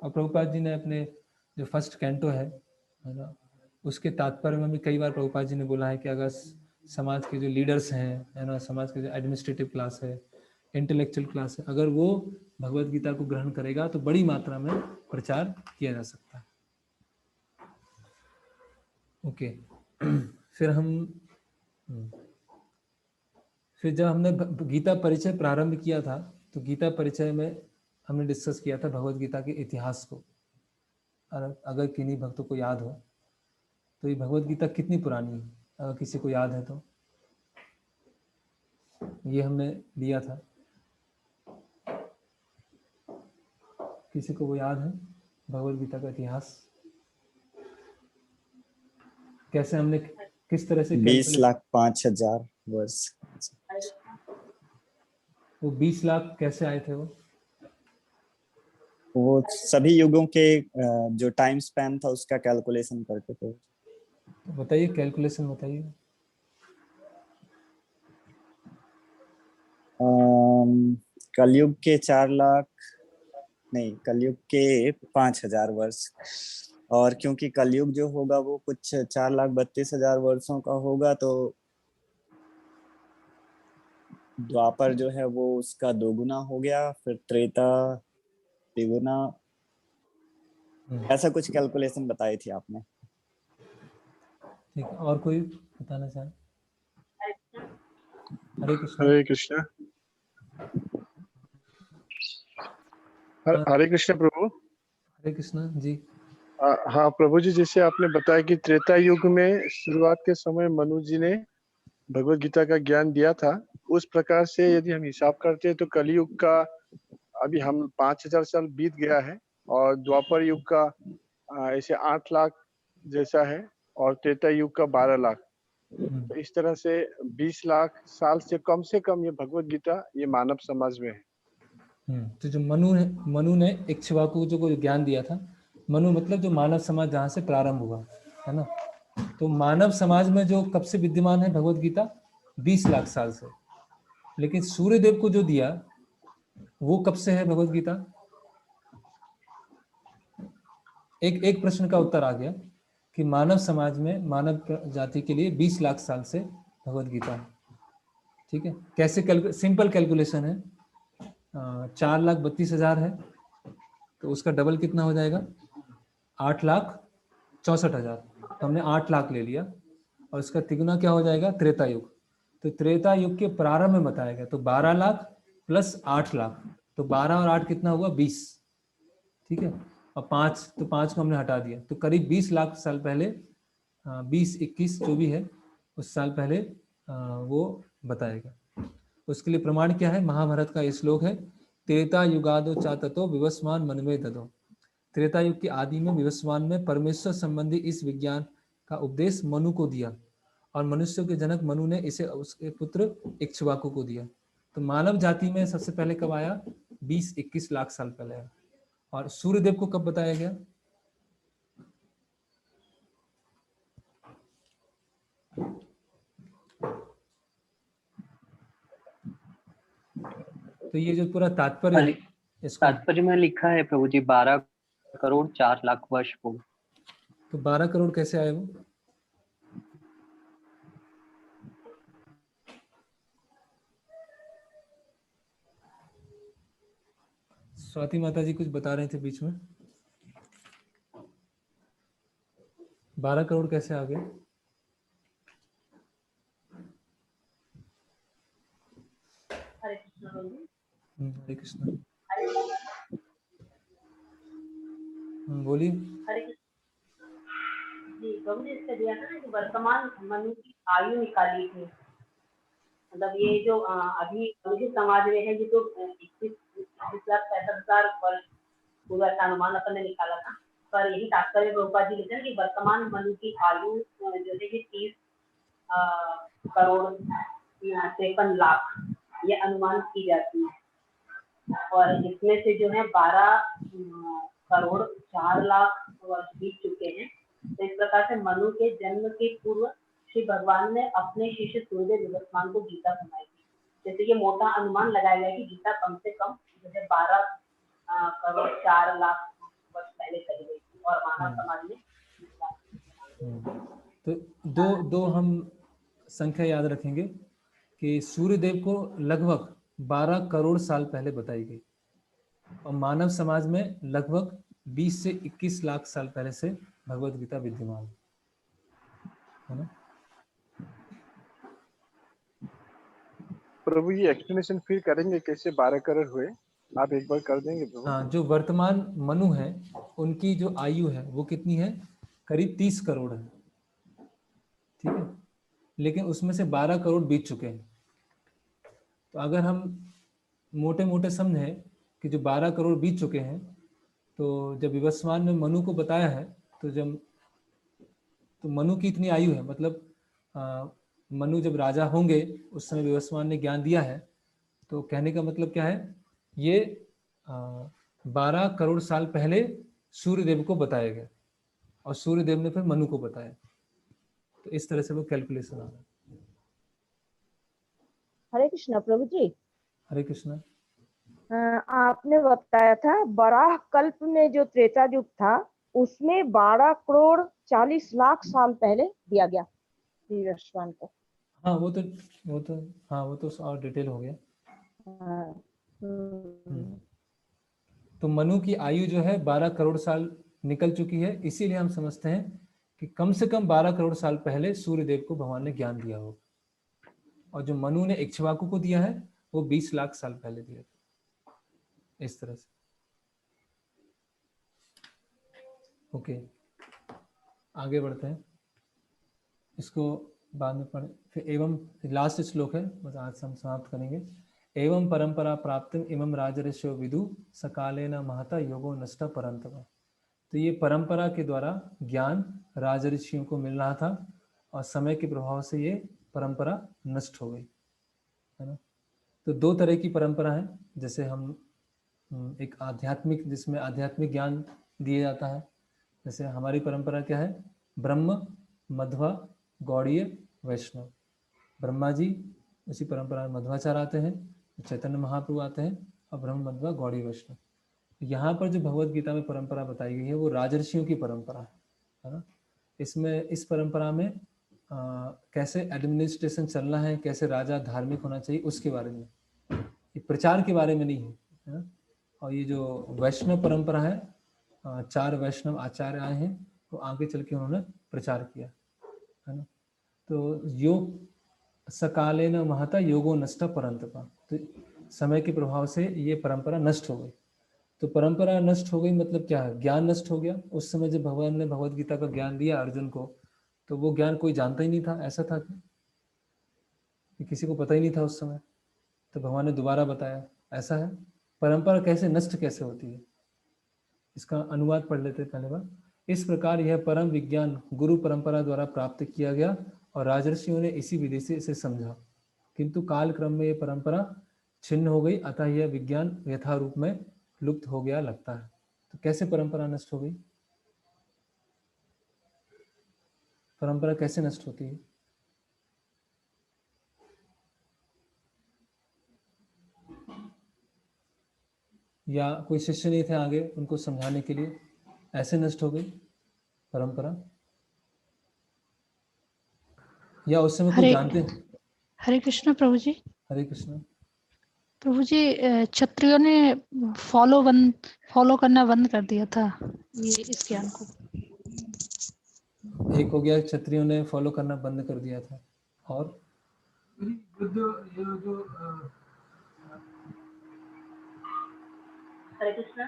और प्रभुपाद जी ने अपने जो फर्स्ट कैंटो है ना, उसके तात्पर्य में भी कई बार प्रभुपाद जी ने बोला है कि अगर समाज के जो लीडर्स हैं, है ना, समाज के जो एडमिनिस्ट्रेटिव क्लास है, इंटेलेक्चुअल क्लास है, अगर वो भगवत गीता को ग्रहण करेगा तो बड़ी मात्रा में प्रचार किया जा सकता है। ओके। फिर जब हमने गीता परिचय प्रारंभ किया था, तो गीता परिचय में हमने डिस्कस किया था भगवत गीता के इतिहास को। अगर किन्हीं भक्तों को याद हो तो ये भगवत गीता कितनी पुरानी है, अगर किसी को याद है तो ये हमने लिया था। किसी को वो याद है भगवत गीता का इतिहास कैसे हमने किस तरह से 20,05,000 वर्ष। वो 20 लाख कैसे आए थे? वो सभी युगों के जो टाइम स्पैन था उसका कैलकुलेशन करके थे। बताइए, कैलकुलेशन बताइए। कलयुग के 4 लाख नहीं, कलयुग के 5,000 वर्ष। और क्योंकि कलयुग जो होगा वो कुछ 4,32,000 वर्षों का होगा, तो द्वापर जो है वो उसका 2 गुना हो गया, फिर त्रेता तिगुना, ऐसा कुछ कैलकुलेशन बताई थी आपने। ठीक है, और कोई बताना चाहे? हरे कृष्ण। हरे कृष्ण। हरे कृष्ण प्रभु। हरे कृष्ण जी। हाँ प्रभु जी, जैसे आपने बताया कि त्रेता युग में शुरुआत के समय मनु जी ने भगवत गीता का ज्ञान दिया था, उस प्रकार से यदि हम हिसाब करते हैं तो कलयुग का अभी हम 5,000 साल बीत गया है, और द्वापर युग का ऐसे 8 लाख जैसा है, और त्रेता युग का 12 लाख। तो इस तरह से 20 लाख साल से कम ये भगवत गीता ये मानव समाज में है। तो जो मनु ने इक्ष्वाकु को ज्ञान दिया था, मनु मतलब जो मानव समाज जहाँ से प्रारंभ हुआ है ना, तो मानव समाज में जो कब से विद्यमान है भगवत गीता? 20 लाख साल से। लेकिन सूर्यदेव को जो दिया वो कब से है भगवत गीता? एक प्रश्न का उत्तर आ गया कि मानव समाज में मानव जाति के लिए 20 लाख साल से भगवत गीता है। ठीक है, कैसे सिंपल कैलकुलेशन है। 4,32,000 है तो उसका डबल कितना हो जाएगा? 8,64,000। तो हमने 8 लाख ले लिया, और इसका तिगुना क्या हो जाएगा? त्रेता युग। तो त्रेता युग के प्रारंभ में बताया गया, तो 12 लाख प्लस 8 लाख, तो 12 और 8 कितना हुआ? 20। ठीक है, और 5, तो 5 को हमने हटा दिया, तो करीब 20 लाख साल पहले, 20, 21 जो भी है उस साल पहले वो बताएगा। उसके लिए प्रमाण क्या है? महाभारत का श्लोक है, त्रेता युगादो चाततो विवस्वान मनवे ददो। त्रेता युग की आदि में विवस्वान में परमेश्वर संबंधी इस विज्ञान का उपदेश मनु को दिया, और मनुष्यों के जनक मनु ने इसे उसके पुत्र इक्ष्वाकु को दिया। तो मानव जाति में सबसे पहले कब आया? 20-21 लाख साल पहले आया। और सूर्यदेव को कब बताया गया? तो ये जो पूरा तात्पर्य है, इसको तात्पर्य में लिखा है प्रभु जी 12 करोड़ 4 लाख वर्ष हो। तो 12 करोड़ कैसे आए वो? स्वाति माता जी कुछ बता रहे थे बीच में। 12 करोड़ कैसे आ गए? हरे कृष्ण प्रभु जी। हरे कृष्ण। बोलिए। हरे कृष्ण जी। प्रभु जी इससे दिया था ना कि वर्तमान मनु की आयु निकाली थी, मतलब ये जो अभी मनुष्य समाज में है, ये तो 21,65,000 वर्ष पूरा का अनुमान अपन ने निकाला था, पर यही तात्पर्य प्रभुपाद जी लिखते हैं कि वर्तमान मनु की आयु जो है कि 30 करोड़ 53 लाख ये अनुमान की जाती है, और इसमें से जो है 12 करोड़ 4 लाख वर्ष बीत चुके हैं। तो इस प्रकार से मनु के जन्म के पूर्व श्री भगवान ने अपने शिष्य सूर्यदेव विवस्वान को गीता सुनाई थी। जैसे ये मोटा अनुमान लगाया गया कि गीता कम से कम जैसे 12 करोड़ 4 लाख वर्ष पहले चली गई थी, और मानव समाज में तो दो हम संख्या याद रखेंगे कि सूर्यदेव को लगभग 12 करोड़ साल पहले बताई गई, और मानव समाज में लगभग 20 से 21 लाख साल पहले से भगवत गीता विद्यमान है ना। प्रभु ये एक्सप्लेनेशन फिर करेंगे कैसे 12 करोड़ हुए, आप एक बार कर देंगे प्रभु? हाँ, जो वर्तमान मनु है उनकी जो आयु है वो कितनी है? करीब 30 करोड़ है, ठीक है, लेकिन उसमें से 12 करोड़ बीत चुके हैं। तो अगर हम मोटे मोटे समझें कि जो 12 करोड़ बीत चुके हैं, तो जब विवस्वान ने मनु को बताया है तो मनु की इतनी आयु है, मतलब मनु जब राजा होंगे उस समय विवस्वान ने ज्ञान दिया है, तो कहने का मतलब क्या है, ये 12 करोड़ साल पहले सूर्यदेव को बताया गया और सूर्यदेव ने फिर मनु को बताया। तो इस तरह से वो कैलकुलेशन आ रहा है। हरे कृष्णा प्रभु जी। हरे कृष्णा। आपने बताया था बराह कल्प में जो त्रेता युग था उसमें 12 करोड़ 40 लाख साल पहले दिया गया विवस्वान को। हाँ वो तो और डिटेल हो गया। तो मनु की आयु जो है 12 करोड़ साल निकल चुकी है, इसीलिए हम समझते हैं कि कम से कम 12 करोड़ साल पहले सूर्यदेव को भगवान ने ज्ञान दिया होगा, और जो मनु ने इक्ष्वाकु को दिया है वो 20 लाख साल पहले दिया था। इस तरह से ओके, आगे बढ़ते हैं, इसको बाद में पढ़े फिर। एवं लास्ट श्लोक है, बस आज हम समाप्त करेंगे। एवं परंपरा प्राप्तिम इमं राजर्षयो विदु सकालेन महता योगो नष्ट परंतप। तो ये परंपरा के द्वारा ज्ञान राजर्षियों को मिल रहा था, और समय के प्रभाव से ये परंपरा नष्ट हो गई, है ना। तो दो तरह की परंपरा है, जैसे हम एक आध्यात्मिक, जिसमें आध्यात्मिक ज्ञान दिया जाता है, जैसे हमारी परंपरा क्या है, ब्रह्म मध्वा गौड़ीय वैष्णव। ब्रह्मा जी उसी परंपरा में मध्वाचार्य आते हैं, चैतन्य महाप्रभु आते हैं, और ब्रह्म मध्वा गौड़ीय वैष्णव। यहाँ पर जो भगवत गीता में परंपरा बताई गई है वो राजर्षियों की परंपरा है ना। इसमें इस परंपरा में कैसे एडमिनिस्ट्रेशन चलना है, कैसे राजा धार्मिक होना चाहिए, उसके बारे में, ये प्रचार के बारे में नहीं है ना। और ये जो वैष्णव परंपरा है, 4 वैष्णव आचार्य आए हैं, तो आगे चल के उन्होंने प्रचार किया, है ना। तो योग सकालेन महता योगो नष्ट परंतपा, तो समय के प्रभाव से ये परंपरा नष्ट हो गई। तो परंपरा नष्ट हो गई मतलब क्या है, ज्ञान नष्ट हो गया। उस समय जब भगवान ने भगवत गीता का ज्ञान दिया अर्जुन को, तो वो ज्ञान कोई जानता ही नहीं था। ऐसा था कि किसी को पता ही नहीं था उस समय, तो भगवान ने दोबारा बताया। ऐसा है, परंपरा कैसे नष्ट कैसे होती है, इसका अनुवाद पढ़ लेते पहले बार। इस प्रकार यह परम विज्ञान गुरु परंपरा द्वारा प्राप्त किया गया, और राजर्षियों ने इसी विधि से इसे समझा, किंतु काल क्रम में यह परंपरा छिन्न हो गई, अतः यह विज्ञान यथा रूप में लुप्त हो गया लगता है। तो कैसे परंपरा नष्ट हो गई, परंपरा कैसे नष्ट होती है? या कोई शिष्य नहीं थे आगे उनको समझाने के लिए, ऐसे नष्ट हो गई परंपरा, या उस समय कोई जानते हैं? हरे कृष्ण प्रभु जी। हरे कृष्ण प्रभु जी, क्षत्रियों ने फॉलो करना बंद कर दिया था ये इस ज्ञान को। एक हो गया क्षत्रियों ने फॉलो करना बंद कर दिया था, और युद्ध ये जो हरे कृष्णा।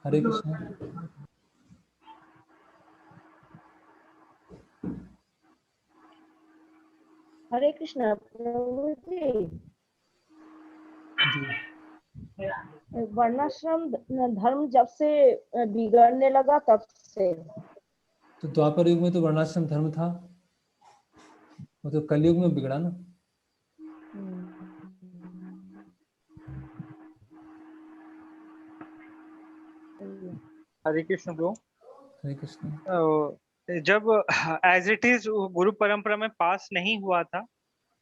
हरे कृष्णा। हरे कृष्णा प्रभु जी। वर्णाश्रम धर्म जब से बिगड़ने लगा तब से। तो द्वापर युग में तो वर्णाश्रम धर्म था, वो तो कलयुग में बिगड़ा ना। हरे कृष्ण ब्रो। हरे कृष्ण। जब एज इट इज गुरु परंपरा में पास नहीं हुआ था,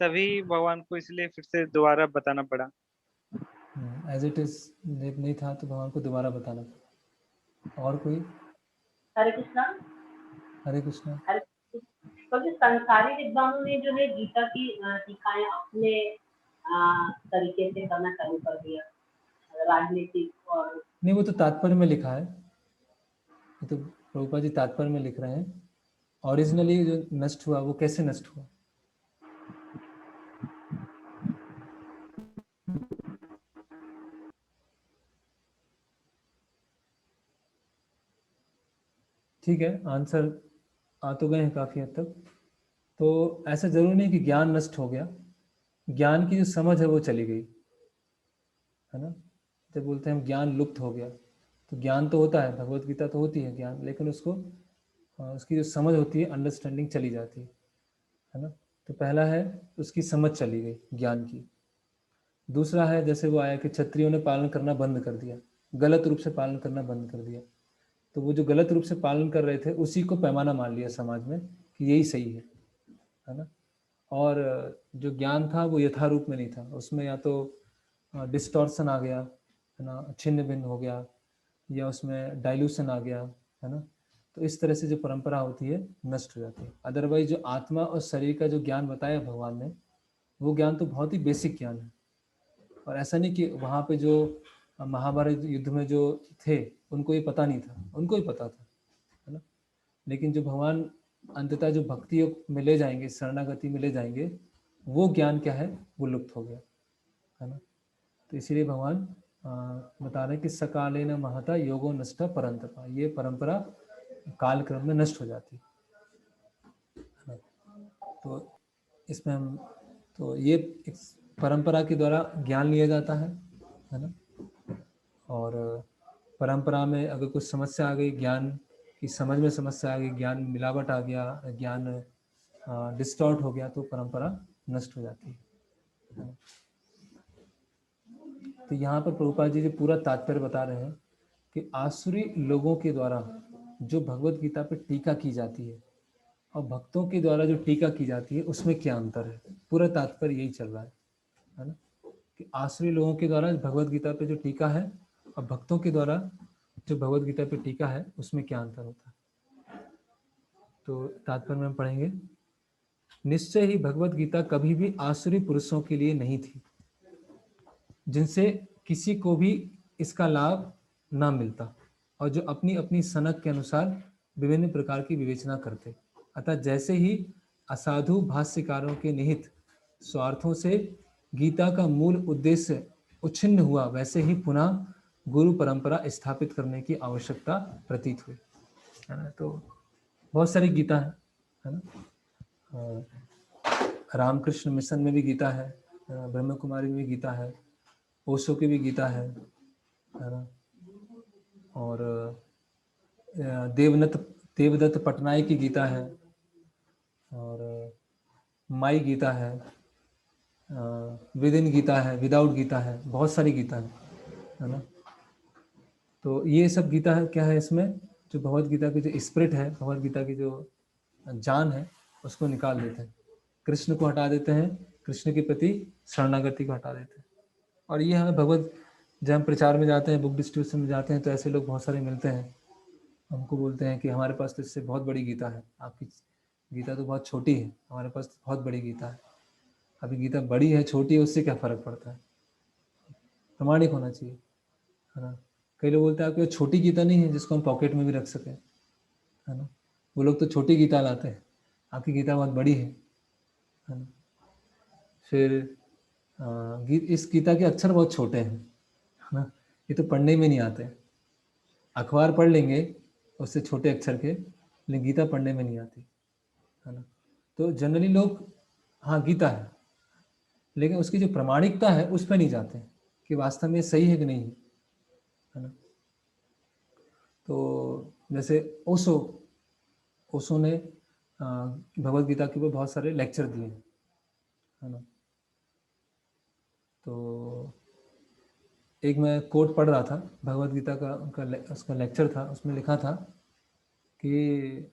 तभी भगवान को इसलिए फिर से दोबारा बताना पड़ा। एज इट इज नहीं था तो भगवान को दोबारा बताना पड़ा। और कोई? हरे कृष्णा। हरे कृष्णा। तो जो संसारी विद्वानों ने जो है गीता की टीकाएं अपने तरीके से करना चालू कर दिया, राजनीतिक और नहीं, वो तो तात्पर्य में लिखा है, ये तो प्रभुपाद जी तात्पर्य में लिख रहे हैं। ओरिजिनली जो नष्ट हुआ वो कैसे नष्ट हुआ? ठीक है, आंसर आ तो गए हैं काफी हद तक। तो ऐसा जरूर नहीं कि ज्ञान नष्ट हो गया, ज्ञान की जो समझ है वो चली गई, है ना। जब बोलते हैं हम ज्ञान लुप्त हो गया, तो ज्ञान तो होता है, भगवत गीता तो होती है ज्ञान, लेकिन उसको उसकी जो समझ होती है, अंडरस्टैंडिंग चली जाती है ना। तो पहला है उसकी समझ चली गई ज्ञान की। दूसरा है जैसे वो आया कि क्षत्रियों ने पालन करना बंद कर दिया, गलत रूप से पालन करना बंद कर दिया। तो वो जो गलत रूप से पालन कर रहे थे उसी को पैमाना मान लिया समाज में कि यही सही है ना। और जो ज्ञान था वो यथारूप में नहीं था, उसमें या तो डिस्टॉर्शन आ गया, है ना, छिन्न भिन्न हो गया, या उसमें डाइल्यूशन आ गया, है ना। तो इस तरह से जो परंपरा होती है नष्ट हो जाती है। अदरवाइज जो आत्मा और शरीर का जो ज्ञान बताया भगवान ने, वो ज्ञान तो बहुत ही बेसिक ज्ञान है। और ऐसा नहीं कि वहाँ पे जो महाभारत युद्ध में जो थे उनको ये पता नहीं था, उनको ही पता था, है ना। लेकिन जो भगवान अंततः जो भक्ति योग में ले जाएंगे, शरणागति में ले जाएंगे, वो ज्ञान क्या है, वो लुप्त हो गया, है ना। तो इसीलिए भगवान बता रहे हैं कि सकाले न महता योगो नष्ट परंतपा, ये परंपरा कालक्रम में नष्ट हो जाती है। तो इसमें हम तो ये एक परंपरा के द्वारा ज्ञान लिया जाता है ना। और परंपरा में अगर कुछ समस्या आ गई, ज्ञान की समझ में समस्या आ गई, ज्ञान मिलावट आ गया, ज्ञान डिस्टॉर्ट हो गया, तो परंपरा नष्ट हो जाती है। तो यहाँ पर प्रभुपाद जी पूरा तात्पर्य बता रहे हैं कि आसुरी लोगों के द्वारा जो भगवत गीता पर टीका की जाती है और भक्तों के द्वारा जो टीका की जाती है उसमें क्या अंतर है। पूरा तात्पर्य यही चल रहा है ना, कि आसुरी लोगों के द्वारा भगवत गीता पे जो टीका है और भक्तों के द्वारा जो भगवत गीता पे टीका है उसमें क्या अंतर होता है। तो तात्पर्य में पढ़ेंगे, निश्चय ही भगवत गीता कभी भी आसुरी पुरुषों के लिए नहीं थी, जिनसे किसी को भी इसका लाभ ना मिलता और जो अपनी अपनी सनक के अनुसार विभिन्न प्रकार की विवेचना करते। अतः जैसे ही असाधु भाष्यकारों के निहित स्वार्थों से गीता का मूल उद्देश्य उच्छिन्न हुआ, वैसे ही पुनः गुरु परंपरा स्थापित करने की आवश्यकता प्रतीत हुई, है ना। तो बहुत सारी गीता है ना, रामकृष्ण मिशन में भी गीता है, ब्रह्म कुमारी में भी गीता है, ओशो की भी गीता है ना, और देवदत्त पटनायक की गीता है, और माई गीता है, विद इन गीता है, विदाउट गीता है, बहुत सारी गीता है ना। तो ये सब गीता है क्या है, इसमें जो भगवत गीता की जो स्पिरिट है, भगवत गीता की जो जान है, उसको निकाल देते हैं, कृष्ण को हटा देते हैं, कृष्ण के प्रति शरणागति को हटा देते हैं। और ये हमें भगवत, जब हम प्रचार में जाते हैं, बुक डिस्ट्रीब्यूशन में जाते हैं, तो ऐसे लोग बहुत सारे मिलते हैं, हमको बोलते हैं कि हमारे पास तो इससे बहुत बड़ी गीता है, आपकी गीता तो बहुत छोटी है, हमारे पास तो बहुत बड़ी गीता है। अभी गीता बड़ी है छोटी है उससे क्या फर्क पड़ता है, प्रमाणिक होना चाहिए, है ना। कई लोग बोलते हैं आपकी छोटी गीता नहीं है जिसको हम पॉकेट में भी रख सकें, है ना। वो लोग तो छोटी गीता लाते हैं, आपकी गीता बहुत बड़ी है ना। फिर इस गीता के अक्षर बहुत छोटे हैं, है ना, ये तो पढ़ने में नहीं आते। अखबार पढ़ लेंगे उससे छोटे अक्षर के, लेकिन गीता पढ़ने में नहीं आती, है ना। तो जनरली लोग, हाँ गीता है, लेकिन उसकी जो प्रामाणिकता है उस पर नहीं जाते कि वास्तव में सही है कि नहीं है ना। तो जैसे ओशो ने भगवत गीता के ऊपर बहुत सारे लेक्चर दिए, है ना। तो एक मैं कोट पढ़ रहा था, भगवत गीता का उसका लेक्चर था, उसमें लिखा था कि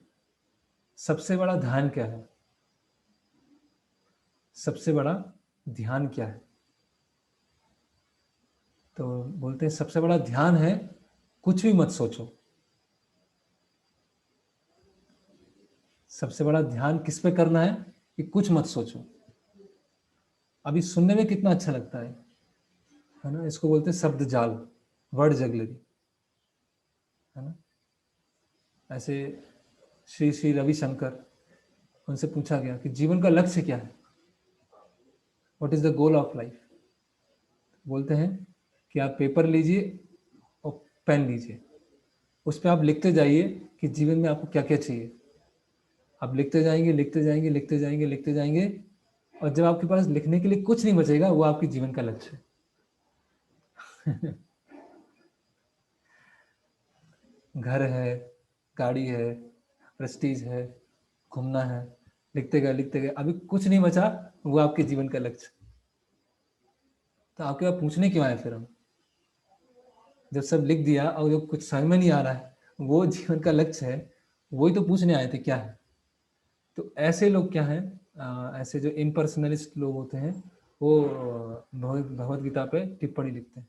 सबसे बड़ा ध्यान क्या है, सबसे बड़ा ध्यान क्या है। तो बोलते हैं सबसे बड़ा ध्यान है कुछ भी मत सोचो। सबसे बड़ा ध्यान किस पे करना है कि कुछ मत सोचो। अभी सुनने में कितना अच्छा लगता है ना। इसको बोलते हैं शब्द जाल, वर्ड जगलरी, है ना। ऐसे श्री श्री रविशंकर, उनसे पूछा गया कि जीवन का लक्ष्य क्या है, what is the goal of life. बोलते हैं कि आप पेपर लीजिए और पेन लीजिए, उस पर आप लिखते जाइए कि जीवन में आपको क्या क्या चाहिए। आप लिखते जाएंगे लिखते जाएंगे लिखते जाएंगे लिखते जाएंगे, और जब आपके पास लिखने के लिए कुछ नहीं बचेगा, वो आपके जीवन का लक्ष्य है। घर है, गाड़ी है, प्रेस्टीज है, घूमना है, लिखते गए अभी कुछ नहीं बचा, वो आपके जीवन का लक्ष्य। तो आपके पास पूछने क्यों आए फिर हम, जब सब लिख दिया और जो कुछ समझ में नहीं आ रहा है वो जीवन का लक्ष्य है, वही तो पूछने आए थे क्या है। तो ऐसे लोग क्या हैं, ऐसे जो इम्पर्सनलिस्ट लोग होते हैं, वो भगवत गीता पे टिप्पणी लिखते हैं,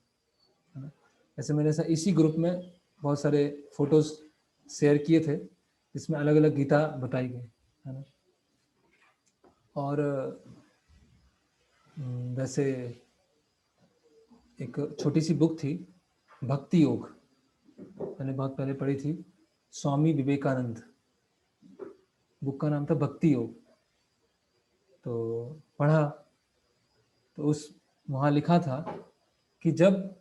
है ना। ऐसे मैंने इसी ग्रुप में बहुत सारे फोटोज शेयर किए थे जिसमें अलग अलग गीता बताई गई, है ना। और वैसे एक छोटी सी बुक थी भक्ति योग, मैंने बहुत पहले पढ़ी थी, स्वामी विवेकानंद, बुक का नाम था भक्ति योग। तो पढ़ा तो वहाँ लिखा था कि जब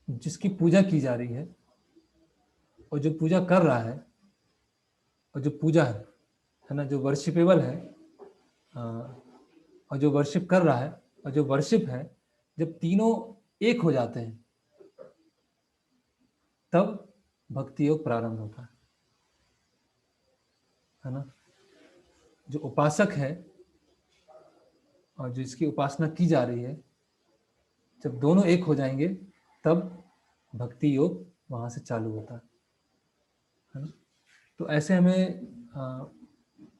जिसकी पूजा की जा रही है और जो पूजा कर रहा है और जो पूजा है ना, जो वर्शिपेबल है और जो वर्शिप कर रहा है और जो वर्शिप है, जब तीनों एक हो जाते हैं तब भक्ति योग प्रारंभ होता है ना। जो उपासक है और जिसकी उपासना की जा रही है, जब दोनों एक हो जाएंगे तब भक्ति योग वहाँ से चालू होता है ना। तो ऐसे हमें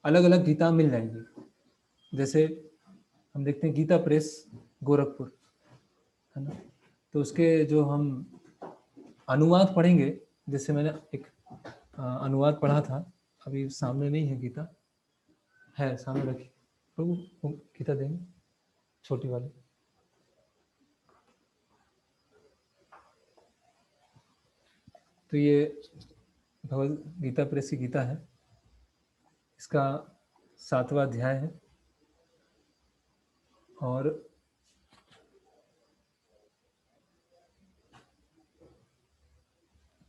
अलग अलग गीता मिल जाएंगी। जैसे हम देखते हैं गीता प्रेस गोरखपुर, है ना, तो उसके जो हम अनुवाद पढ़ेंगे, जैसे मैंने एक अनुवाद पढ़ा था, अभी सामने नहीं है गीता, है सामने रखी, तो वो गीता देंगे छोटी वाली। तो ये भगवद गीता प्रेस की गीता है, इसका 7वां अध्याय है और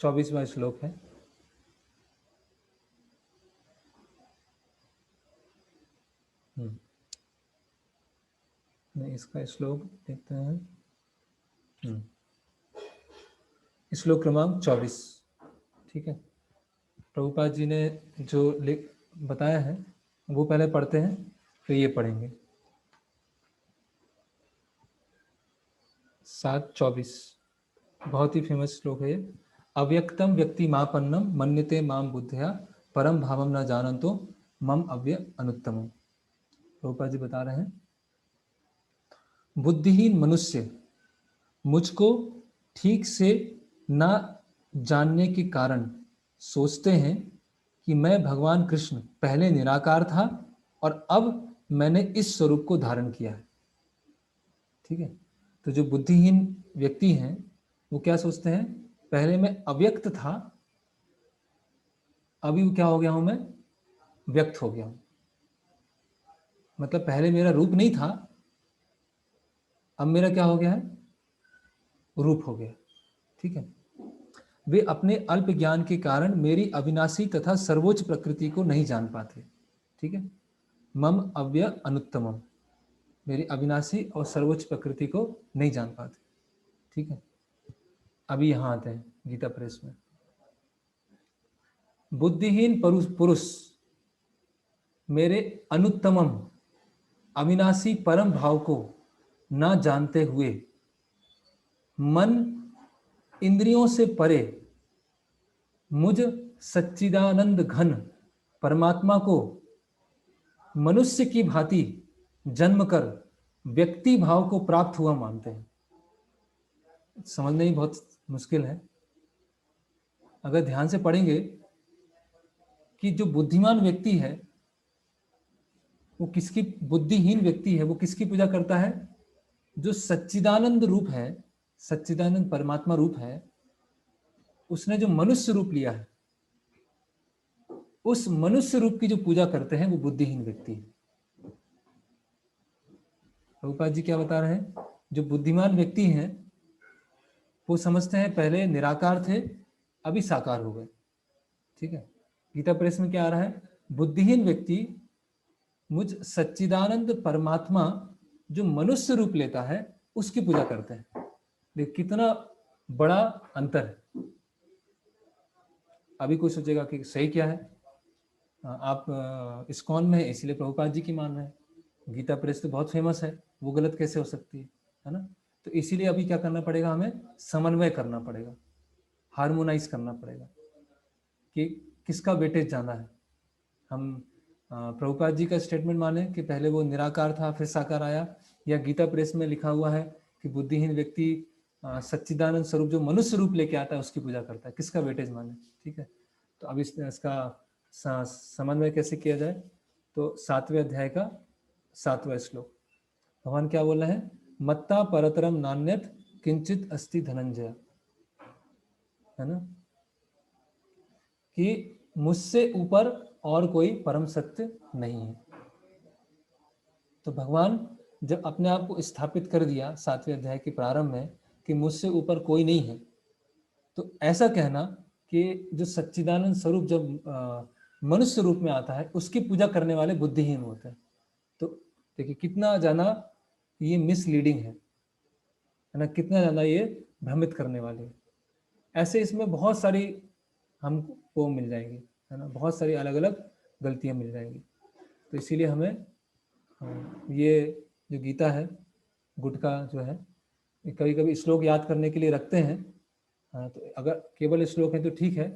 24वां श्लोक है। नहीं, इसका श्लोक देखते हैं, श्लोक क्रमांक 24, ठीक है। प्रभुपाद जी ने जो बताया है वो पहले पढ़ते हैं, फिर ये पढ़ेंगे। 7:24 बहुत ही फेमस श्लोक है। अव्यक्तम व्यक्ति मापन्नम मन्यते माम बुद्धया परम भावम न जानन्तो मम अव्य अनुत्तमम। प्रभुपाद जी बता रहे हैं, बुद्धिहीन मनुष्य मुझको ठीक से न जानने के कारण सोचते हैं कि मैं भगवान कृष्ण पहले निराकार था और अब मैंने इस स्वरूप को धारण किया है, ठीक है। तो जो बुद्धिहीन व्यक्ति हैं वो क्या सोचते हैं, पहले मैं अव्यक्त था अभी क्या हो गया हूं मैं, व्यक्त हो गया हूं। मतलब पहले मेरा रूप नहीं था, अब मेरा क्या हो गया है, रूप हो गया। ठीक है। वे अपने अल्प ज्ञान के कारण मेरी अविनाशी तथा सर्वोच्च प्रकृति को नहीं जान पाते। ठीक है। मम अव्यय अनुत्तमम, मेरी अविनाशी और सर्वोच्च प्रकृति को नहीं जान पाते। ठीक है। अभी यहां आते हैं गीता प्रेस में। बुद्धिहीन पुरुष मेरे अनुत्तमम अविनाशी परम भाव को ना जानते हुए मन इंद्रियों से परे मुझ सच्चिदानंद घन परमात्मा को मनुष्य की भांति जन्म कर व्यक्ति भाव को प्राप्त हुआ मानते हैं। समझना ही बहुत मुश्किल है। अगर ध्यान से पढ़ेंगे कि जो बुद्धिमान व्यक्ति है वो किसकी, बुद्धिहीन व्यक्ति है वो किसकी पूजा करता है, जो सच्चिदानंद रूप है, सच्चिदानंद परमात्मा रूप है, उसने जो मनुष्य रूप लिया है, उस मनुष्य रूप की जो पूजा करते हैं वो बुद्धिहीन व्यक्ति है। प्रभुपाद जी क्या बता रहे हैं, जो बुद्धिमान व्यक्ति हैं वो समझते हैं पहले निराकार थे अभी साकार हो गए। ठीक है। गीता प्रेस में क्या आ रहा है, बुद्धिहीन व्यक्ति मुझ सच्चिदानंद परमात्मा जो मनुष्य रूप लेता है उसकी पूजा करते हैं। देखिए कितना बड़ा अंतर है। अभी कोई सोचेगा कि सही क्या है, आप इस्कॉन में है इसलिए प्रभुपाद जी की मान रहे हैं, गीता प्रेस तो बहुत फेमस है, वो गलत कैसे हो सकती है ना। तो इसीलिए अभी क्या करना पड़ेगा, हमें समन्वय करना पड़ेगा, हार्मोनाइज करना पड़ेगा कि किसका वेटेज जाना है। हम प्रभुपाद जी का स्टेटमेंट माने कि पहले वो निराकार था फिर साकार आया, या गीता प्रेस में लिखा हुआ है कि बुद्धिहीन व्यक्ति सच्चिदानंद स्वरूप जो मनुष्य रूप लेके आता है उसकी पूजा करता है, किसका वेटेज माने। ठीक है। तो अब इसका समन्वय कैसे किया जाए, तो 7वें अध्याय का 7वां श्लोक भगवान क्या बोल रहे हैं, मत्ता परतरम नान्यत किंचित अस्ति धनंजय, है ना, कि मुझसे ऊपर और कोई परम सत्य नहीं है। तो भगवान जब अपने आप को स्थापित कर दिया 7वें अध्याय के प्रारंभ में कि मुझसे ऊपर कोई नहीं है, तो ऐसा कहना कि जो सच्चिदानंद स्वरूप जब मनुष्य रूप में आता है उसकी पूजा करने वाले बुद्धिहीन होते हैं। तो देखिए कितना ज्यादा ये मिसलीडिंग है ना, कितना ज्यादा ये भ्रमित करने वाले है। ऐसे इसमें बहुत सारी हमको मिल जाएंगी, है ना, बहुत सारी अलग अलग गलतियां मिल जाएंगी। तो इसीलिए हमें ये जो गीता है, गुटका जो है, कभी कभी श्लोक याद करने के लिए रखते हैं। तो अगर केवल श्लोक है तो ठीक है,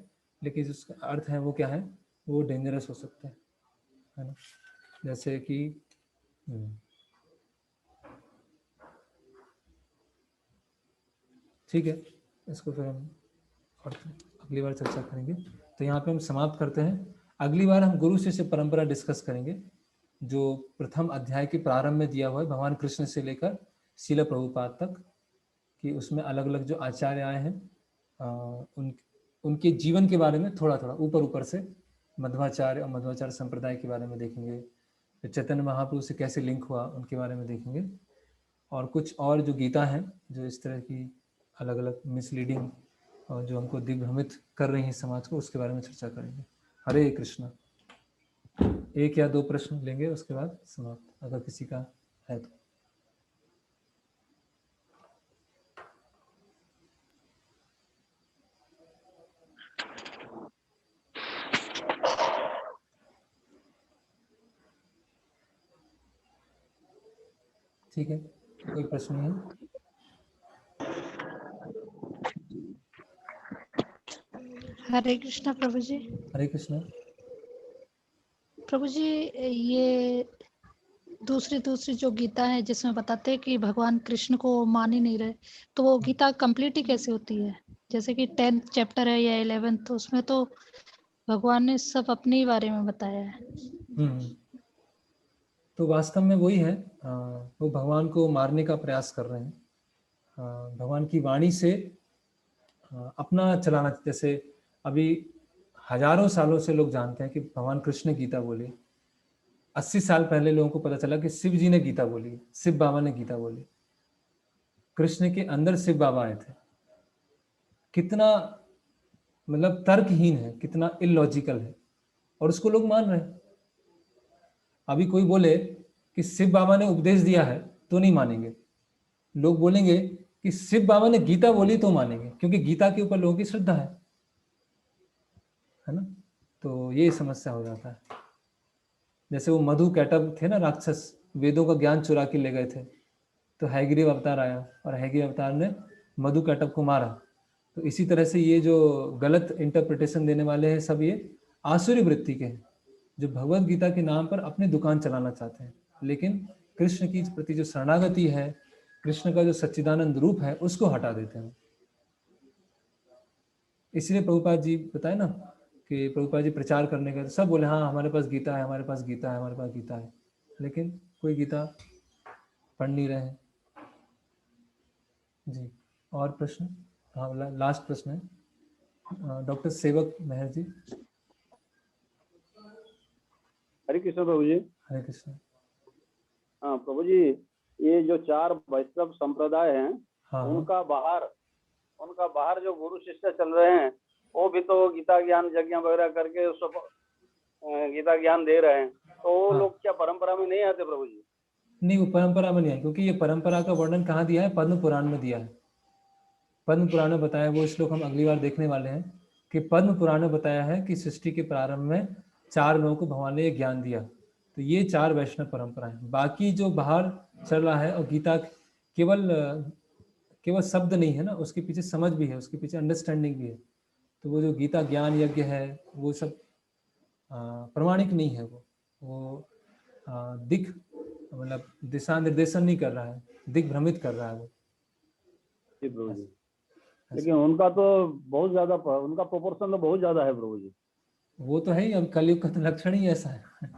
लेकिन जिसका अर्थ है वो क्या है, वो डेंजरस हो सकता है ना। जैसे कि ठीक है, इसको फिर हम और अगली बार चर्चा करेंगे। तो यहाँ पे हम समाप्त करते हैं। अगली बार हम गुरु शिष्य परंपरा डिस्कस करेंगे, जो प्रथम अध्याय के प्रारंभ में दिया हुआ है भगवान कृष्ण से लेकर शील प्रभुपाद तक, कि उसमें अलग अलग जो आचार्य आए हैं उनके जीवन के बारे में थोड़ा थोड़ा ऊपर से मध्वाचार्य और मध्वाचार्य संप्रदाय के बारे में देखेंगे, फिर चैतन्य महाप्रभु से कैसे लिंक हुआ उनके बारे में देखेंगे, और कुछ और जो गीता है जो इस तरह की अलग अलग मिसलीडिंग और जो हमको दिग्भ्रमित कर रही हैं समाज को, उसके बारे में चर्चा करेंगे। हरे कृष्णा। 1 या 2 प्रश्न लेंगे, उसके बाद समाप्त, अगर किसी का है तो। ठीक है, कोई प्रश्न नहीं है। हरे कृष्णा प्रभु जी। हरे कृष्णा प्रभु जी, ये दूसरी जो गीता है जिसमें बताते हैं कि भगवान कृष्ण को मान ही नहीं रहे, तो वो गीता कंप्लीट ही कैसे होती है? जैसे कि 10th चैप्टर है या 11th, तो उसमें तो भगवान ने सब अपने ही बारे में बताया है। तो वास्तव में वही है, वो भगवान को मारने का प्रयास कर रहे हैं, भगवान की वाणी से अपना चलाना। जैसे अभी हजारों सालों से लोग जानते हैं कि भगवान कृष्ण ने गीता बोली। 80 साल पहले लोगों को पता चला कि शिव जी ने गीता बोली, शिव बाबा ने गीता बोली। कृष्ण के अंदर शिव बाबा आए थे। कितना मतलब तर्कहीन है, कितना इलॉजिकल है, और उसको लोग मान रहे हैं। अभी कोई बोले कि शिव बाबा ने उपदेश दिया है तो नहीं मानेंगे। लोग बोलेंगे कि शिव बाबा ने गीता बोली तो मानेंगे, क्योंकि गीता के ऊपर लोगों की श्रद्धा है ना। तो ये समस्या हो जाता है। जैसे वो मधु कैटब थे ना, राक्षस, वेदों का ज्ञान चुरा के ले गए थे, तो हैग्रीव अवतार आया और हैग्रीव अवतार ने मधु कैटब को मारा। तो इसी तरह से ये जो गलत इंटरप्रिटेशन देने वाले हैं सब ये आसुरी वृत्ति के हैं, जो भगवत गीता के नाम पर अपनी दुकान चलाना चाहते हैं, लेकिन कृष्ण की प्रति जो शरणागति है, कृष्ण का जो सच्चिदानंद रूप है, उसको हटा देते हैं। इसलिए प्रभुपाद जी बताए ना कि प्रभुपाद जी प्रचार करने का सब बोले हाँ हमारे पास गीता है, हमारे पास गीता है, हमारे पास गीता है, लेकिन कोई गीता पढ़ नहीं रहे हैं जी। और प्रश्न? हाँ, लास्ट प्रश्न है डॉक्टर सेवक मेहर जी। हरे कृष्ण प्रभु जी। हरे कृष्ण। हाँ प्रभु जी, ये जो 4 वैष्णव संप्रदाय हैं, हाँ, उनका बाहर जो गुरु शिष्य चल रहे हैं, वो भी तो गीता ज्ञान यज्ञ वगैरह करके सब गीता ज्ञान दे रहे हैं, तो वो हाँ। लोग क्या परंपरा में नहीं आते प्रभु जी? नहीं, वो परंपरा में नहीं है, क्योंकि ये परंपरा का वर्णन कहाँ दिया है? पद्म पुराण में दिया है। पद्म पुराण में बताया, वो श्लोक हम अगली बार देखने वाले हैं कि पद्म पुराण में बताया है कि सृष्टि के प्रारंभ में 4 लोगों को भगवान ने ज्ञान दिया। तो ये 4 वैष्णव परंपराएं। बाकी जो बाहर चल रहा है, और गीता केवल शब्द नहीं है ना, उसके पीछे समझ भी है, उसके पीछे अंडरस्टैंडिंग भी है। तो वो जो गीता ज्ञान यज्ञ है, वो सब प्रमाणिक नहीं है। वो दिख मतलब दिशा निर्देशन नहीं कर रहा है, दिग्भ्रमित कर रहा है वो। जी प्रभु जी। लेकिन उनका तो बहुत ज्यादा, उनका प्रोपोर्शन तो बहुत ज्यादा है प्रभु जी। वो तो है ही, अब कलयुग का तो लक्षण ही ऐसा है।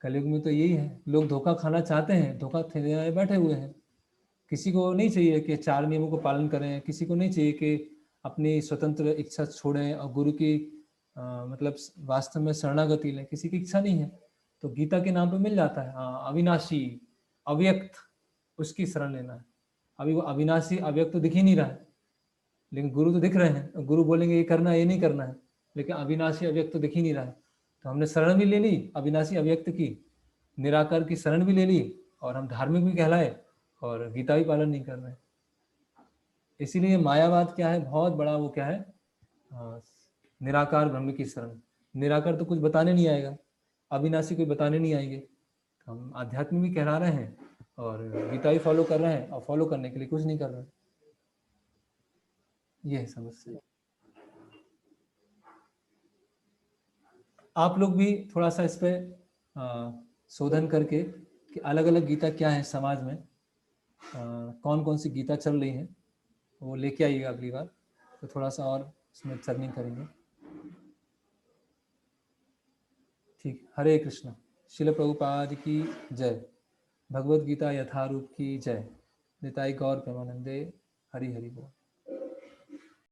कलयुग में तो यही है, लोग धोखा खाना चाहते हैं, धोखा खाने बैठे हुए हैं। किसी को नहीं चाहिए कि 4 नियमों को पालन करें, किसी को नहीं चाहिए कि अपनी स्वतंत्र इच्छा छोड़ें और गुरु की मतलब वास्तव में शरणागति लें, किसी की इच्छा नहीं है। तो गीता के नाम पे मिल जाता है, हाँ अविनाशी अव्यक्त, उसकी शरण लेना है। अभी वो अविनाशी अव्यक्त तो दिख ही नहीं रहा है, लेकिन गुरु तो दिख रहे हैं। गुरु बोलेंगे ये करना है, ये नहीं करना है, लेकिन अविनाशी अव्यक्त तो दिख ही नहीं रहा है। तो हमने शरण भी ले ली अविनाशी अव्यक्त की, निराकार की शरण भी ले ली, और हम धार्मिक भी कहलाए और गीता भी पालन नहीं कर रहे। इसीलिए मायावाद क्या है, बहुत बड़ा वो क्या है, निराकार ब्रह्म की शरण। निराकार तो कुछ बताने नहीं आएगा, अविनाशी कोई बताने नहीं आएंगे। हम आध्यात्म भी कहला रहे हैं और गीता ही फॉलो कर रहे हैं, और फॉलो करने के लिए कुछ नहीं कर रहे। ये है समस्या। आप लोग भी थोड़ा सा इस पे शोधन करके कि अलग अलग गीता क्या है समाज में, कौन कौन सी गीता चल रही है, वो लेके आइएगा अगली बार, तो थोड़ा सा और इसमें चर्निंग करेंगे। ठीक, हरे कृष्ण। शिल प्रभुपाद की जय। भगवद गीता यथारूप की जय। निताई गौर प्रेमानंदे। हरि हरि बोल।